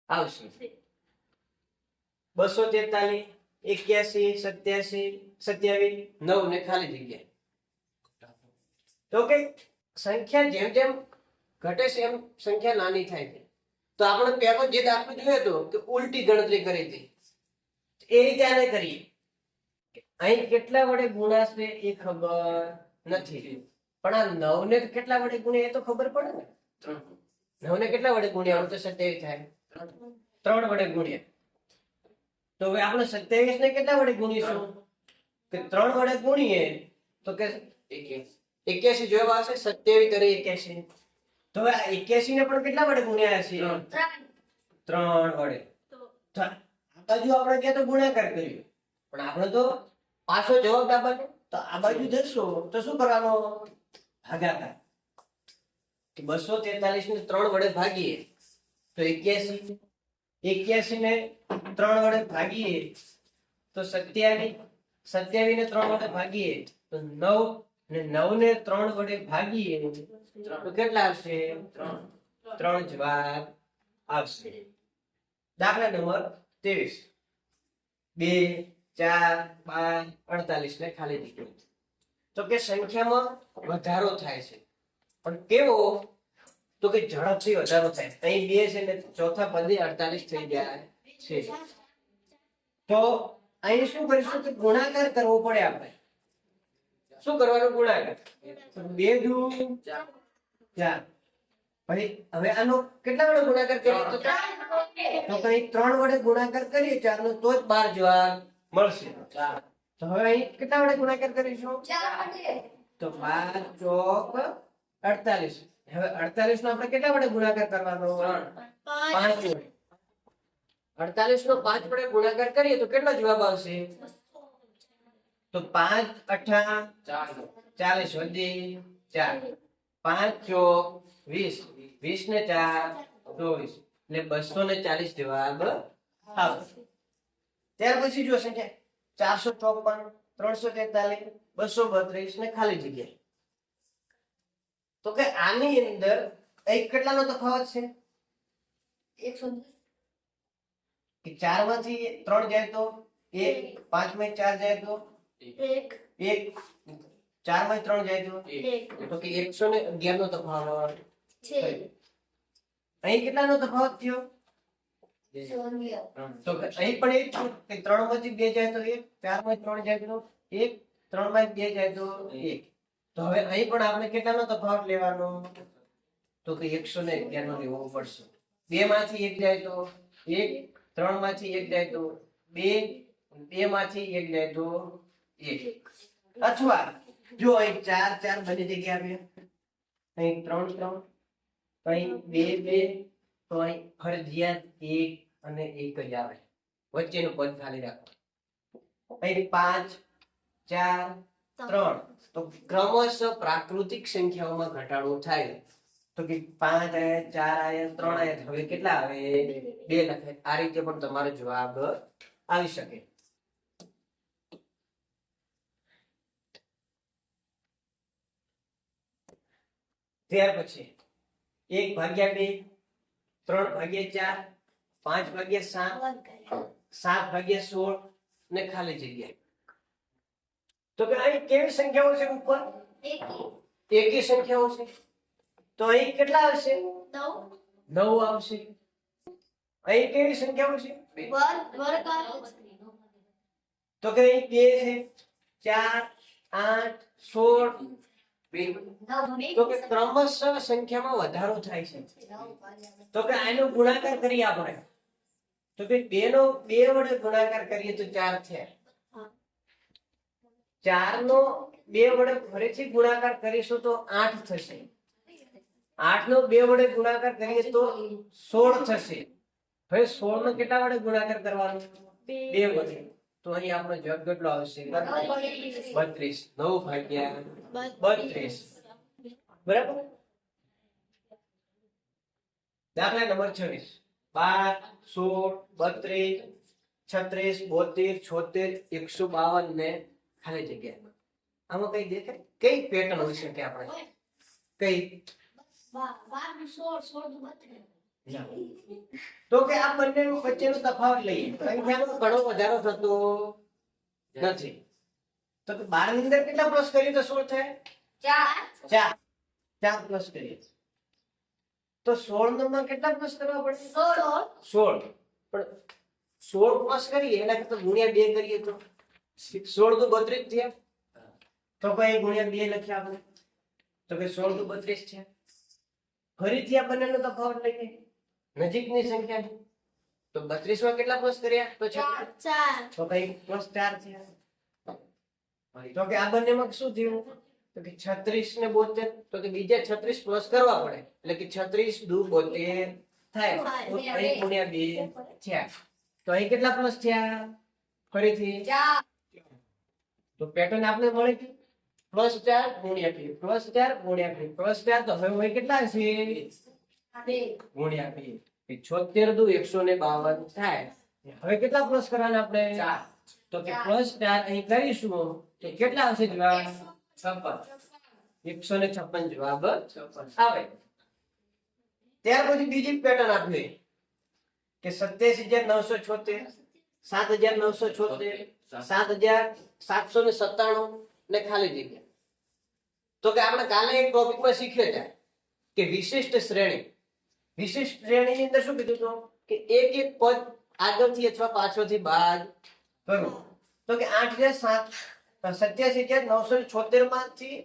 આવશે. 243, 81, 87, 27, 9 ને ખાલી જગ્યા. તો કે સંખ્યા જેમ જેમ ઘટે છે એમ સંખ્યા નાની થાય છે. તો આપણે પહેલો જે દાખલો જોયો હતો કે ઉલટી ગણતરી કરી હતી, એ રીતે આને કરીએ. અહીં કેટલા વડે ગુણાશે એ ખબર નથી, પણ આ 9 ને કેટલા વડે ગુણ્યા એ તો ખબર પડે ને. 9 ને કેટલા વડે ગુણ્યા તો 27 થાય. 3 વડે ગુણ્યા તો હવે આપણે 27 ને કેટલા વડે ગુણીશું? કે 3 વડે ગુણીએ તો કે 81 જવાબ આવશે. 27 તરી 81. તો હવે આ 81 ને પણ કેટલા વડે ગુણ્યા છે? 3 વડે. તો આ બાજુ આપણે ક્યાં તો ગુણાકાર કર્યો, પણ આપણે તો પાછો જવાબ આપવાનો તો આ બાજુ જશો તો શું કરવાનો? ભાગાકાર. કે 243 ને 3 વડે ભાગીએ તો 81, 81 ને 3 વડે ભાગીએ તો 27, 27 ને 3 વડે ભાગીએ તો 9 ને 9 ને 3 વડે ભાગીએ તો કેટલા આવશે? 3 જવાબ આવશે. દાખલા નંબર 23, 2, 4, 5, 48 ને ખાલી જગ્યા. તો કે સંખ્યામાં વધારો થાય છે, પણ કેવો? તો કે ઝડપથી વધારો થાય. અહીં 2 છે ને ચોથા પદે 48 થઈ ગયા છે. તો અહીં શું કરીશું કે ગુણાકાર કરવો પડે. આપણે શું કરવાનું? ગુણાકાર. 2 દુ 4. પછી હવે આનો કેટલા વડે ગુણાકાર કરીએ? તો કઈ 3 વડે ગુણાકાર કરીએ 4 નો તો જ 12 જવાબ મળશે. તો હવે અહીં કેટલા વડે ગુણાકાર કરીશું? તો 12 ચોક 48. હવે 48 નો આપણે કેટલા વડે ગુણાકાર કરવાનો? 5 વડે. 48 નો 5 વડે ગુણાકાર કરીએ તો કેટલો જવાબ આવશે? તો 5 અઠા 40 વધી 4, 5 ચોક 20, 20 ને 4 24, એટલે 240 જવાબ આવશે. ત્યાર પછી જો સંખ્યા 454, 343, 232 ને ખાલી જગ્યા. તો કે આની અંદર એક કેટલાનો તફાવત છે? 110. કે 4 માંથી 3 જાય તો 1, 5 માંથી 4 જાય તો 1, 4 માંથી 3 જાય તો કે 111 નો તફાવત થયો. અહીં કેટલાનો તફાવત થયો? તો કે અહીં પણ એક કે 3 માંથી 2 જાય તો 1, 4 માંથી 3 જાય તો 1, 3 માંથી 2 જાય તો 1. તો હવે અહીં પણ આપણે કેટલાનો તફાવત લેવાનો? તો કે 111 નો લેવો પડશે. 2 માંથી 1 જાય તો 1, 3 માંથી 1 જાય તો 2, 2 માંથી 1 જાય તો 1. અથવા જો અહીં 4 4 બની જગ્યા આવે, અહીં 3 3, અહીં 2 2, તો અહીં ફરજિયાત 1 અને 1 જ આવે. વચ્ચેનું પદ ખાલી રાખો. અહીં 5 4 3, તો ક્રમશઃ પ્રાકૃતિક સંખ્યાઓમાં ઘટાડો થાય. તો કે 5 આયા 4 આયા 3 આયા, હવે કેટલા આવે? 2 લખાય. આ રીતે પણ તમારો જવાબ આવી શકે. ત્યાર પછી 1/2, 3/4, 5/7, 7/16 ને ખાલી જગ્યા. તો કે અહીં કેવી સંખ્યાઓ છે? ઉપર એકી સંખ્યાઓ છે. તો અહીં કેટલા આવશે? 9 આવશે. અહીં કેવી સંખ્યાઓ છે? તો કે અહીં 2 છે, 4, 8, 16. તો કે ક્રમશઃ સંખ્યામાં વધારો થાય છે. તો કે આનો ગુણાકાર કરીએ આપણે. તો કે 2 નો 2 વડે ગુણાકાર કરીએ તો 4 થયા. 4 નો 2 વડે ફરીથી ગુણાકાર કરીશું તો 8 થશે. 8 નો 2 વડે ગુણાકાર કરીએ તો 16 થશે. હવે 16 નો કેટલા વડે ગુણાકાર કરવાનો? 2 વડે. તો અહીં આપણો જવાબ કેટલો આવશે? 32. 9/32. બરાબર. દાખલા નંબર 26, 12, 16, 32, 36, 72, 152 ને ખાલી જગ્યા. આમાં કઈ દેખાય? કઈ પેટર્ન હોઈ શકે? આપણે કઈ? તો કે આ બંને વચ્ચેનો તફાવત લઈએ. સંખ્યાનો ઘણો વધારો થતો નથી. તો કે 12 ની અંદર કેટલા પ્લસ કરીએ તો 16 થાય? 4 પ્લસ કરીએ તો 16 માં કેટલા પ્લસ કરવા પડે? 16. પણ 16 પ્લસ કરીએ એના કરતા ગુણ્યા 2 કરીએ તો 16 દુ 32 થયા. તો કઈ ગુણ્યા 2 લખ્યા આપણે. તો કે 16 દુ 32 છે. ફરીથી આ બંનેનો તફાવત લઈએ નજીકની સંખ્યા. તો 32 માં કેટલા પ્લસ કર્યા? તો 4. તો કઈ પ્લસ 4 થયા. તો કે આ બંનેમાં શું થયું? તો કે 36 ને 72. તો કે બીજા 36 પ્લસ કરવા પડે. એટલે કે 36 દુ 72 થાય. તો અહીં ગુણ્યા 2 થયા. તો અહીં કેટલા પ્લસ થયા? ફરીથી 4. તો પેટર્ન આપણે મળી ગઈ. +4 ગુણ્યા 2 +4 ગુણ્યા 2 +4 તો હવે હોય કેટલા છે બે ગુણ્યા 2 76 દુ 152 થાય હવે કેટલા પ્લસ કરવાના આપણે 4 તો કે +4 અહીં કરીશું તો કેટલા આવશે જવાબ 156 જવાબ આવે ત્યાર પછી બીજી પેટર્ન આપી કે 87976 7976 7797 ને ખાલી જગ્યા તો કે આપણે કાલે એક ટોપિકમાં શીખ્યા હતા કે વિશિષ્ટ શ્રેણીની અંદર શું કીધું હતું કે એક એક પદ આગળથી અથવા પાછળથી બાદ કરવું તો કે 87,976 માંથી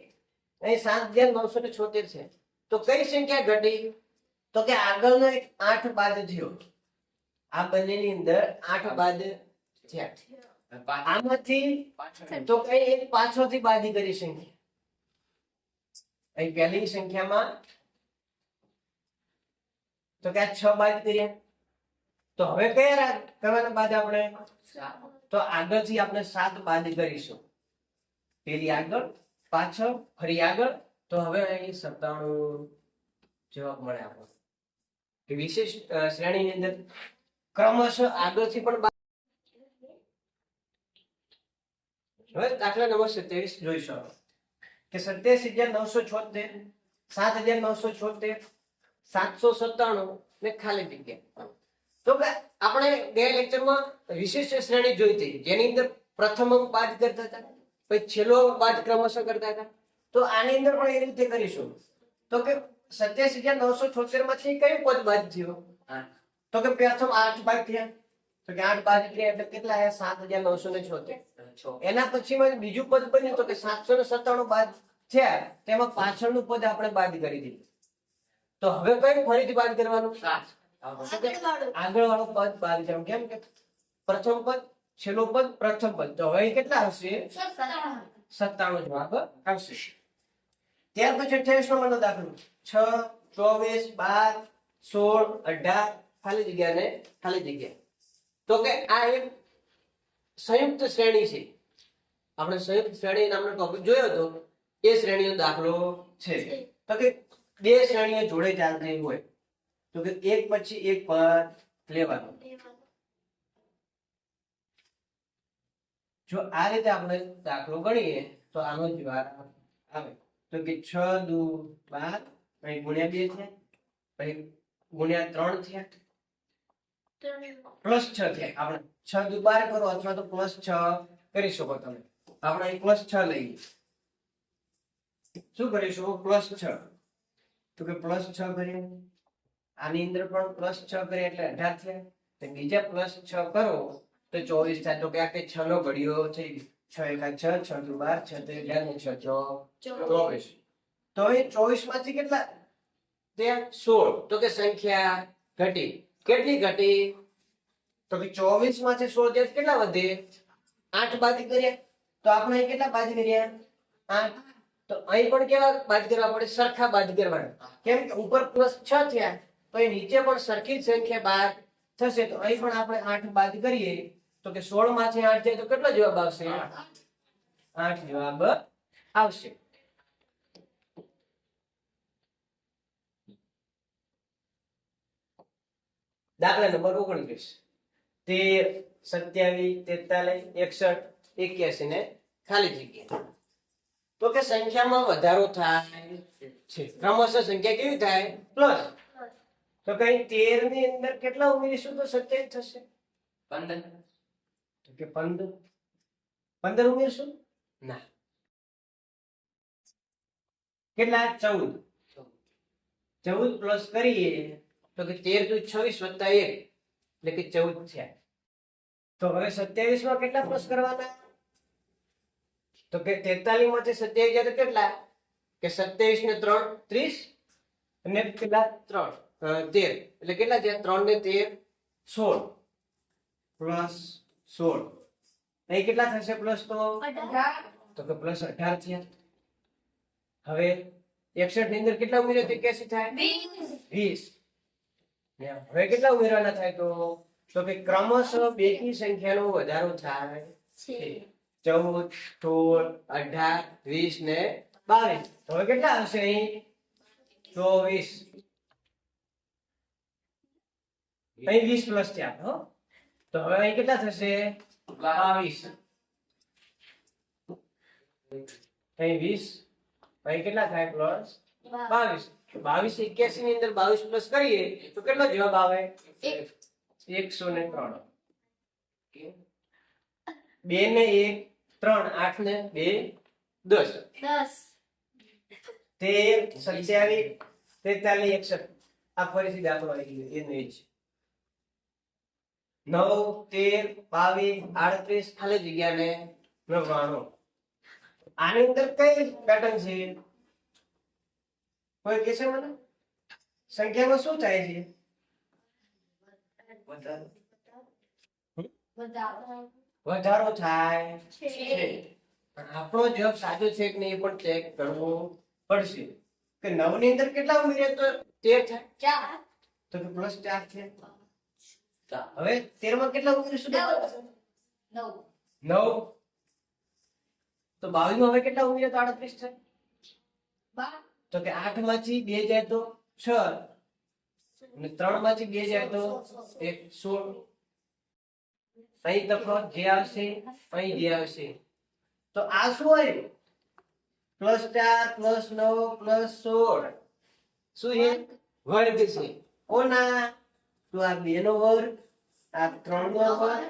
અહીં 7,976 છે તો કઈ સંખ્યા ઘટી તો કે આગળનો એક 8 બાદ થયો આ બંનેની અંદર 8 બાદ થયા આમાંથી તો કઈ એક પાછળથી બાદી કરી સંખ્યા અહીં પહેલી સંખ્યામાં તો કે 6 બાદ કર્યા તો હવે કયા કરવાના બાદ આપણે તો આગળથી આપણે 7 બાદ કરીશું પેલી આગળ પાછળ ફરી આગળ તો હવે અહીં 97 જવાબ મળે આપણને કે વિશેષ શ્રેણીની અંદર ક્રમશઃ આગળથી પણ હવે દાખલા નંબર 27 જોઈશું કે 87,976 7,976 797 ને ખાલી જગ્યા તો કે આપણે બે લેક્ચરમાં વિશિષ્ટ શ્રેણી જોઈ હતી જેની અંદર પ્રથમ અંક બાદ કરતા હતા પછી છેલ્લો અંક બાદ ક્રમશઃ કરતા હતા તો આની અંદર પણ એ રીતે કરીશું તો કે 87,976 માંથી કયું પદ બાદ થયું તો કે પ્રથમ 8 બાદ થયા તો કે 8 બાદ કર્યા એટલે કેટલા આયા 7,976 એના પછી બીજું પદ બન્યું તો કે 797 બાદ થયા તેમાં પાછળનું પદ આપણે બાદ કરી દીધું તો હવે કયું ફરીથી બાદ કરવાનું આગળ વાળું પદ બાદ કરવું કેમ કે પ્રથમ પદ છેલ્લો પદ પ્રથમ પદ તો હવે કેટલા હશે 97 જવાબ આવશે ત્યાર પછી 28 નંબરનો દાખલો 6 24 12 16 18 ખાલી જગ્યા ને ખાલી જગ્યા તો કે આ એક સંયુક્ત શ્રેણી છે આપણે સંયુક્ત શ્રેણી નામનો ટોપિક જોયો હતો એ શ્રેણીનો દાખલો છે તો કે બે શ્રેણીઓ જોડે ચાલતી હોય તો કે એક પછી એક પદ લેવાનું જો આ રીતે આપણે દાખલો ગણીએ તો આનો જવાબ આવે તો કે 6 દુ 12 અહીં ગુણ્યા 2 છે પછી ગુણ્યા 3 થયા પ્લસ 6 થયા આપણે 6 દુ 12 કરો અથવા તો પ્લસ 6 કરી શકો તમે આપણે અહીં પ્લસ 6 લઈએ શું કરીશું પ્લસ 6 તો કે પ્લસ 6 કરીએ આની અંદર પણ પ્લસ 6 કરીએ એટલે 18 થયા તો બીજા પ્લસ 6 કરો તો 24 થાય તો કે આ કે 6 નો ઘડિયો થઈ ગયો 6 1 6 6 દુ 12 6 3 11 6 24 તો એ 24 માંથી કેટલા ત્યાં 16 તો કે સંખ્યા ઘટી કેટલી ઘટી તો કે 24 માંથી 16 જાય કેટલા વધે 8 બાદ કર્યા તો આપણે અહીં કેટલા બાદ કર્યા 8 તો અહીં પણ કેવા બાદ કરવા પડે સરખા બાદ કરવાના કેમ કે ઉપર પ્લસ 6 થયા તો એ નીચે પણ સરખી જ સંખ્યા બાદ થશે તો અહીં પણ આપણે 8 બાદ કરીએ તો કે 16 માંથી 8 જાય તો કેટલો જવાબ આવશે 8 જવાબ આવશે દાખલા નંબર 29 13 27 43 61 81 ને ખાલી જગ્યા તો કે સંખ્યામાં વધારો થાય છે ક્રમશઃ સંખ્યા કેવી થાય પ્લસ તો કઈ 13 ની અંદર કેટલા ઉમેરીશું તો 27 થશે 15 તો કે 15 ઉમેરશું ના કેટલા 14 પ્લસ કરીએ તો કે 13 દુ 26 વત્તા 1 એટલે કે 14 થયા તો હવે 27 માં કેટલા પ્લસ કરવાના તો કે 43 માંથી 27 જાય તો કેટલા કે 27 ને 3 30 અને કેટલા 3 13 એટલે કેટલા થયા 3 ને 13 16 પ્લસ 16 અહીં કેટલા થશે પ્લસ તો કે પ્લસ 18 થયા હવે 61 ની અંદર કેટલા ઉમેર્યા તો 81 થાય 20 ને હવે કેટલા ઉમેરવાના થાય તો કે ક્રમશઃ બેકી સંખ્યાનો વધારો થાય છે 14, 16, 18, 20 ને 22. તો હવે કેટલા આવશે અહીં 24. અહીં 20 પ્લસ થયા હો. તો હવે અહીં કેટલા થશે 22. અહીં 20, અહીં કેટલા થાય પ્લસ 22. 22 81 ની અંદર 22 પ્લસ કરીએ તો કેટલો જવાબ આવે 103. 2 ને 1 3, 8 ને 2 10. 13, 27, 43, 61. આ ફરીથી દાખલો આવી ગયો એનો એ જ 9, 13, 22, 38 ખાલી જગ્યા ને 99. આની અંદર કઈ પેટર્ન છે કોઈ કહેશે મને સંખ્યામાં શું થાય છે વધારો થાય છે પણ આપણો જવાબ સાચો છે કે નહીં એ પણ ચેક કરવું પડશે કે 9 ની અંદર કેટલા ઉમેરીએ તો 13 થાય તો કે પ્લસ 4 છે. હવે 13 માં કેટલા ઉમેરીશું 9 તો 22 માં હવે કેટલા ઉમેરીએ તો 38 થાય તો કે 8 માંથી 2 જાય તો 6 અને 3 માંથી 2 જાય તો 16. અહીં તફાવત જે આવશે અહીં જે આવશે તો આ શું આવ્યું +4 +9 +16 શું છે વર્ગ છે કોના તો આ 2 નો વર્ગ આ 3 નો વર્ગ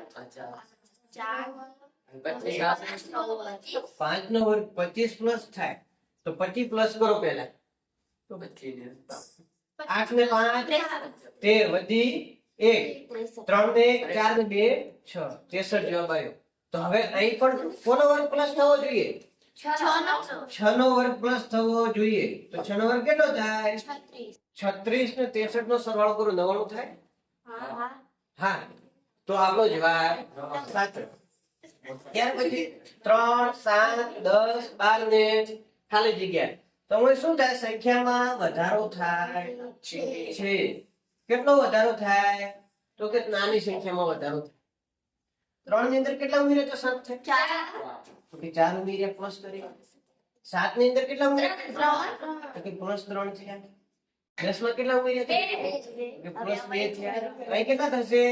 5 નો વર્ગ 25 પ્લસ થાય તો 25 પ્લસ કરો પહેલા તો 8 ને 5 13 વધી 1 3 ને 1 4 ને 2 6 63 જવાબ આવ્યો. તો હવે અહીં પણ કોનો વર્ગ પ્લસ થવો જોઈએ 6 નો વર્ગ પ્લસ થવો જોઈએ તો 6 નો વર્ગ કેટલો થાય 36 ને 63 નો સરવાળો કરો 99 થાય હા તો આપણો જવાબ સાચો. ત્યાર પછી 3 7 10 12 ને ખાલી જગ્યા તો હવે શું થાય સંખ્યામાં વધારો થાય છે કેટલો વધારો થાય તો કે નાની સંખ્યામાં વધારો થાય 3 ની અંદર કેટલા ઉમેરીએ તો 7 થાય તો કે 4 ઉમેરીએ પ્લસ કરી 7 ની અંદર કેટલા ઉમેરીએ તો કે પ્લસ 3 થયા 10 માં કેટલા ઉમેરીએ કે પ્લસ 2 થયા અહીં કેટલા થશે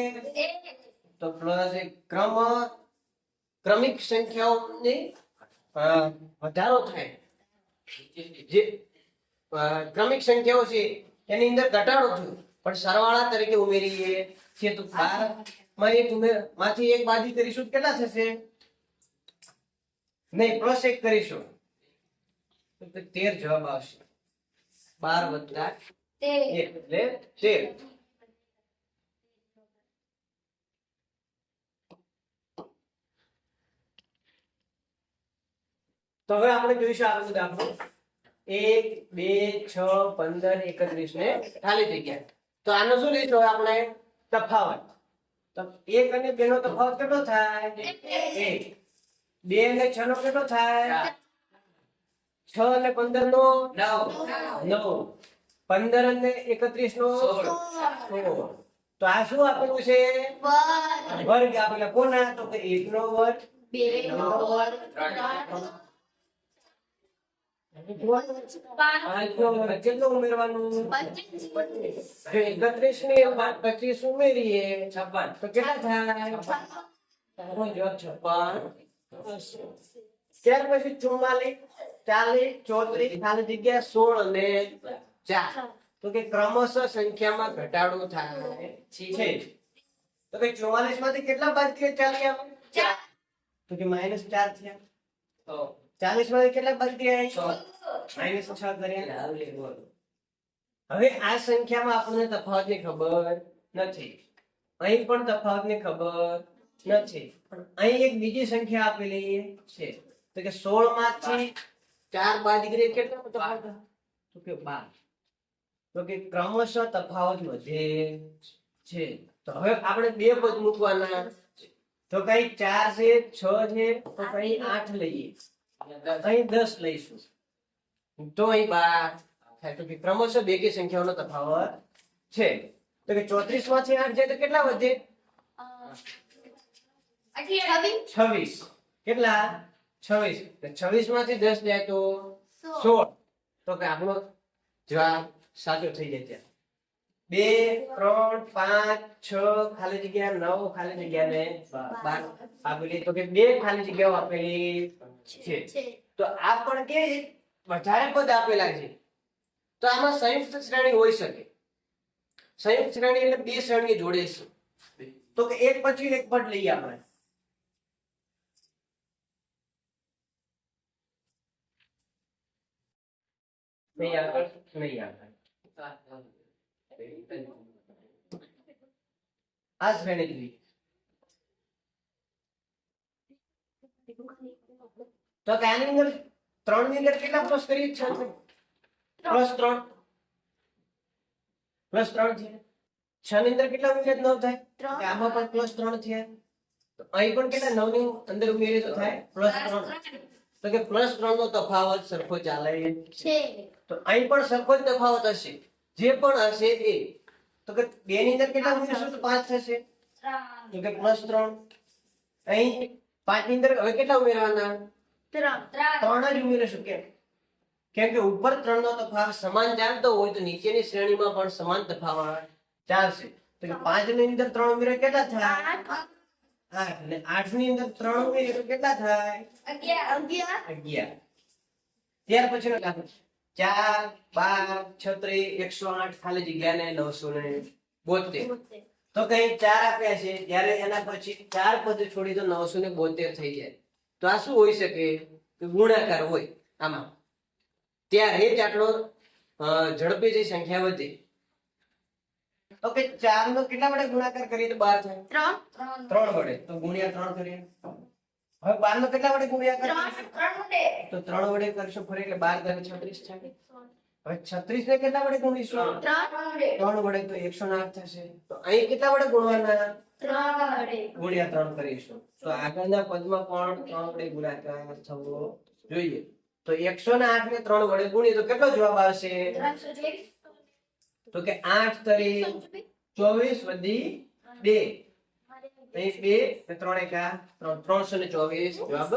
તો પ્લસ એક ક્રમિક સંખ્યાઓને વધારો થાય જે ક્રમિક સંખ્યાઓ છે એની અંદર ઘટાડો થયો પણ સરવાળા તરીકે ઉમેરીએ છીએ તો 12 માં એક માંથી એક બાદી કરીશું તો કેટલા થશે નહીં પ્લસ 1 કરીશું તો 13 જવાબ આવશે 12 + 1 એટલે 13. તો હવે આપણે જોઈશું આગળ દાખલો 1 2 6 15 31 ને ખાલી જગ્યા તો આનો શું લઈશું હવે આપણે તફાવત તો 1 અને 2 નો તફાવત કેટલો થાય 1 2 અને 6 નો કેટલો થાય 6 અને 15 નો 9 15 અને 31 નો 16 તો આ શું આપેલું છે વર્ગ આપેલા કોના તો કે 1 નો વર્ગ 2 નો વર્ગ 5 નો વર્ગ કેટલું ઉમેરવાનું 25 31 ને 25 ઉમેરીએ 56 તો કેટલા થાય આપણો જવાબ 56 ત્યાર પછી 44 40 34 ખાલી જગ્યા 16 અને 4 તો કે ક્રમશઃ સંખ્યામાં ઘટાડો થાય છે તો કે 44 માંથી કેટલા બાદ કર્યા 40 આવે તો કે -4 થયા તો 40 માંથી કેટલા બાદ કર્યા -6 કર્યા હવે આ સંખ્યામાં આપણને તફાવતની ખબર નથી અહીં પણ તફાવતની ખબર નથી પણ અહીં એક બીજી સંખ્યા આપેલી છે તો કે 16 માંથી 4 બાદ કરીએ કેટલો તફાવત તો કે 12 તો કે ક્રમશઃ તફાવત વધે છે તો હવે આપણે બે પદ મૂકવાના તો કઈ 4 છે 6 છે તો કઈ 8 લઈએ અહીં 10 લઈશું તો અહીં 12 થાય તો કે ક્રમશઃ બેકી સંખ્યાઓનો તફાવત છે તો કે 34 માંથી 8 જાય તો કેટલા વધે 26 કેટલા 26 26 માંથી 10 જાય તો 16 તો કે આપણો જવાબ સાચો થઈ જાય ત્યાં 2 3 5 6 ખાલી જગ્યા 9 ખાલી જગ્યા ને 12 આપેલી તો કે 2 ખાલી જગ્યાઓ આપેલી છે તો આ પણ કે વધારે પદ આપેલા છે તો આમાં સંયુક્ત શ્રેણી હોઈ શકે સંયુક્ત શ્રેણી એટલે બે શ્રેણી જોડે છે તો કે એક પછી એક પદ લઈએ આપણે નહીં આગળ નહીં આગળ આ શ્રેણી જોઈએ તો કે આની અંદર 3 ની અંદર કેટલા પ્લસ કરીએ 6 પ્લસ 3 છે 6 ની અંદર કેટલા ઉમેરીએ 9 થાય તો કે આમાં પણ પ્લસ 3 છે તો અહીં પણ કેટલા 9 ની અંદર ઉમેરીએ તો થાય પ્લસ 3 તો કે પ્લસ 3 નો તફાવત સરખો ચાલે છે તો અહીં પણ સરખો જ તફાવત હશે જે પણ હશે એ તો કે 2 ની અંદર કેટલા ઉમેરશું તો 5 થશે તો કે પ્લસ 3 અહીં 5 ની અંદર હવે કેટલા ઉમેરવાના 3 જ ઉમેરશું કેમ કે ઉપર 3 નો તફાવત સમાન ચાલતો હોય તો નીચેની શ્રેણીમાં પણ સમાન તફાવત ચાલશે તો કે 5 ની અંદર 3 ઉમેરે કેટલા થાય 8 અને 8 ની અંદર 3 ઉમેરે તો કેટલા થાય 11 ત્યાર પછીનો દાખલો 4 12 36 108 ખાલી જગ્યા ને 972 તો કઈ 4 આપ્યા છે ત્યારે એના પછી 4 પદ છોડી તો 972 થઈ જાય તો આ શું હોઈ શકે કે ગુણાકાર હોય આમાં ત્યારે જ આટલો ઝડપી જે સંખ્યા વધે તો કે 4 નો કેટલા વડે ગુણાકાર કરીએ તો 12 થાય 3 વડે તો ગુણ્યા 3 કરીએ હવે 12 નો કેટલા વડે ગુણ્યા કરીએ તો 3 વડે કરશું ફરી એટલે 12 36 થાય હવે 36 ને કેટલા વડે ગુણીશું 3 વડે તો 108 થશે તો અહીં કેટલા વડે ગુણવાના ગુણ્યા 3 કરીશું તો આગળના પદમાં પણ 3 વડે ગુણાકાર થવો જોઈએ તો 108 ને 3 વડે ગુણીએ તો કેટલો જવાબ આવશે તો કે 8 તરી 24 વધી 2 અહીં 2 ને 3 એકા 324 જવાબ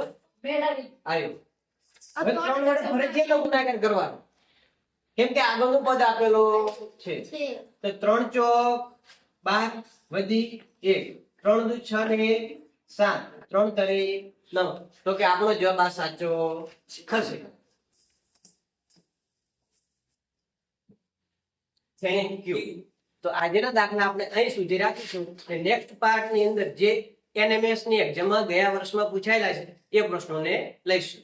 આવ્યો હવે 3 વડે ફરીથી ગુણાકાર કરવાનો કેમ કે આગળનું પદ આપેલો છે તો 3 ચોક 12 વધી 1 3 દુ 6 ને 7 3 તરી 9 તો કે આપણો જવાબ આ સાચો થશે થેન્ક યુ તો આજના દાખલા આપણે અહીં સુધી રાખીશું અને નેક્સ્ટ પાર્ટ ની અંદર જે એનએમએસ ની એક્ઝામમાં ગયા વર્ષમાં પૂછાયેલા છે એ પ્રશ્નોને લઈશું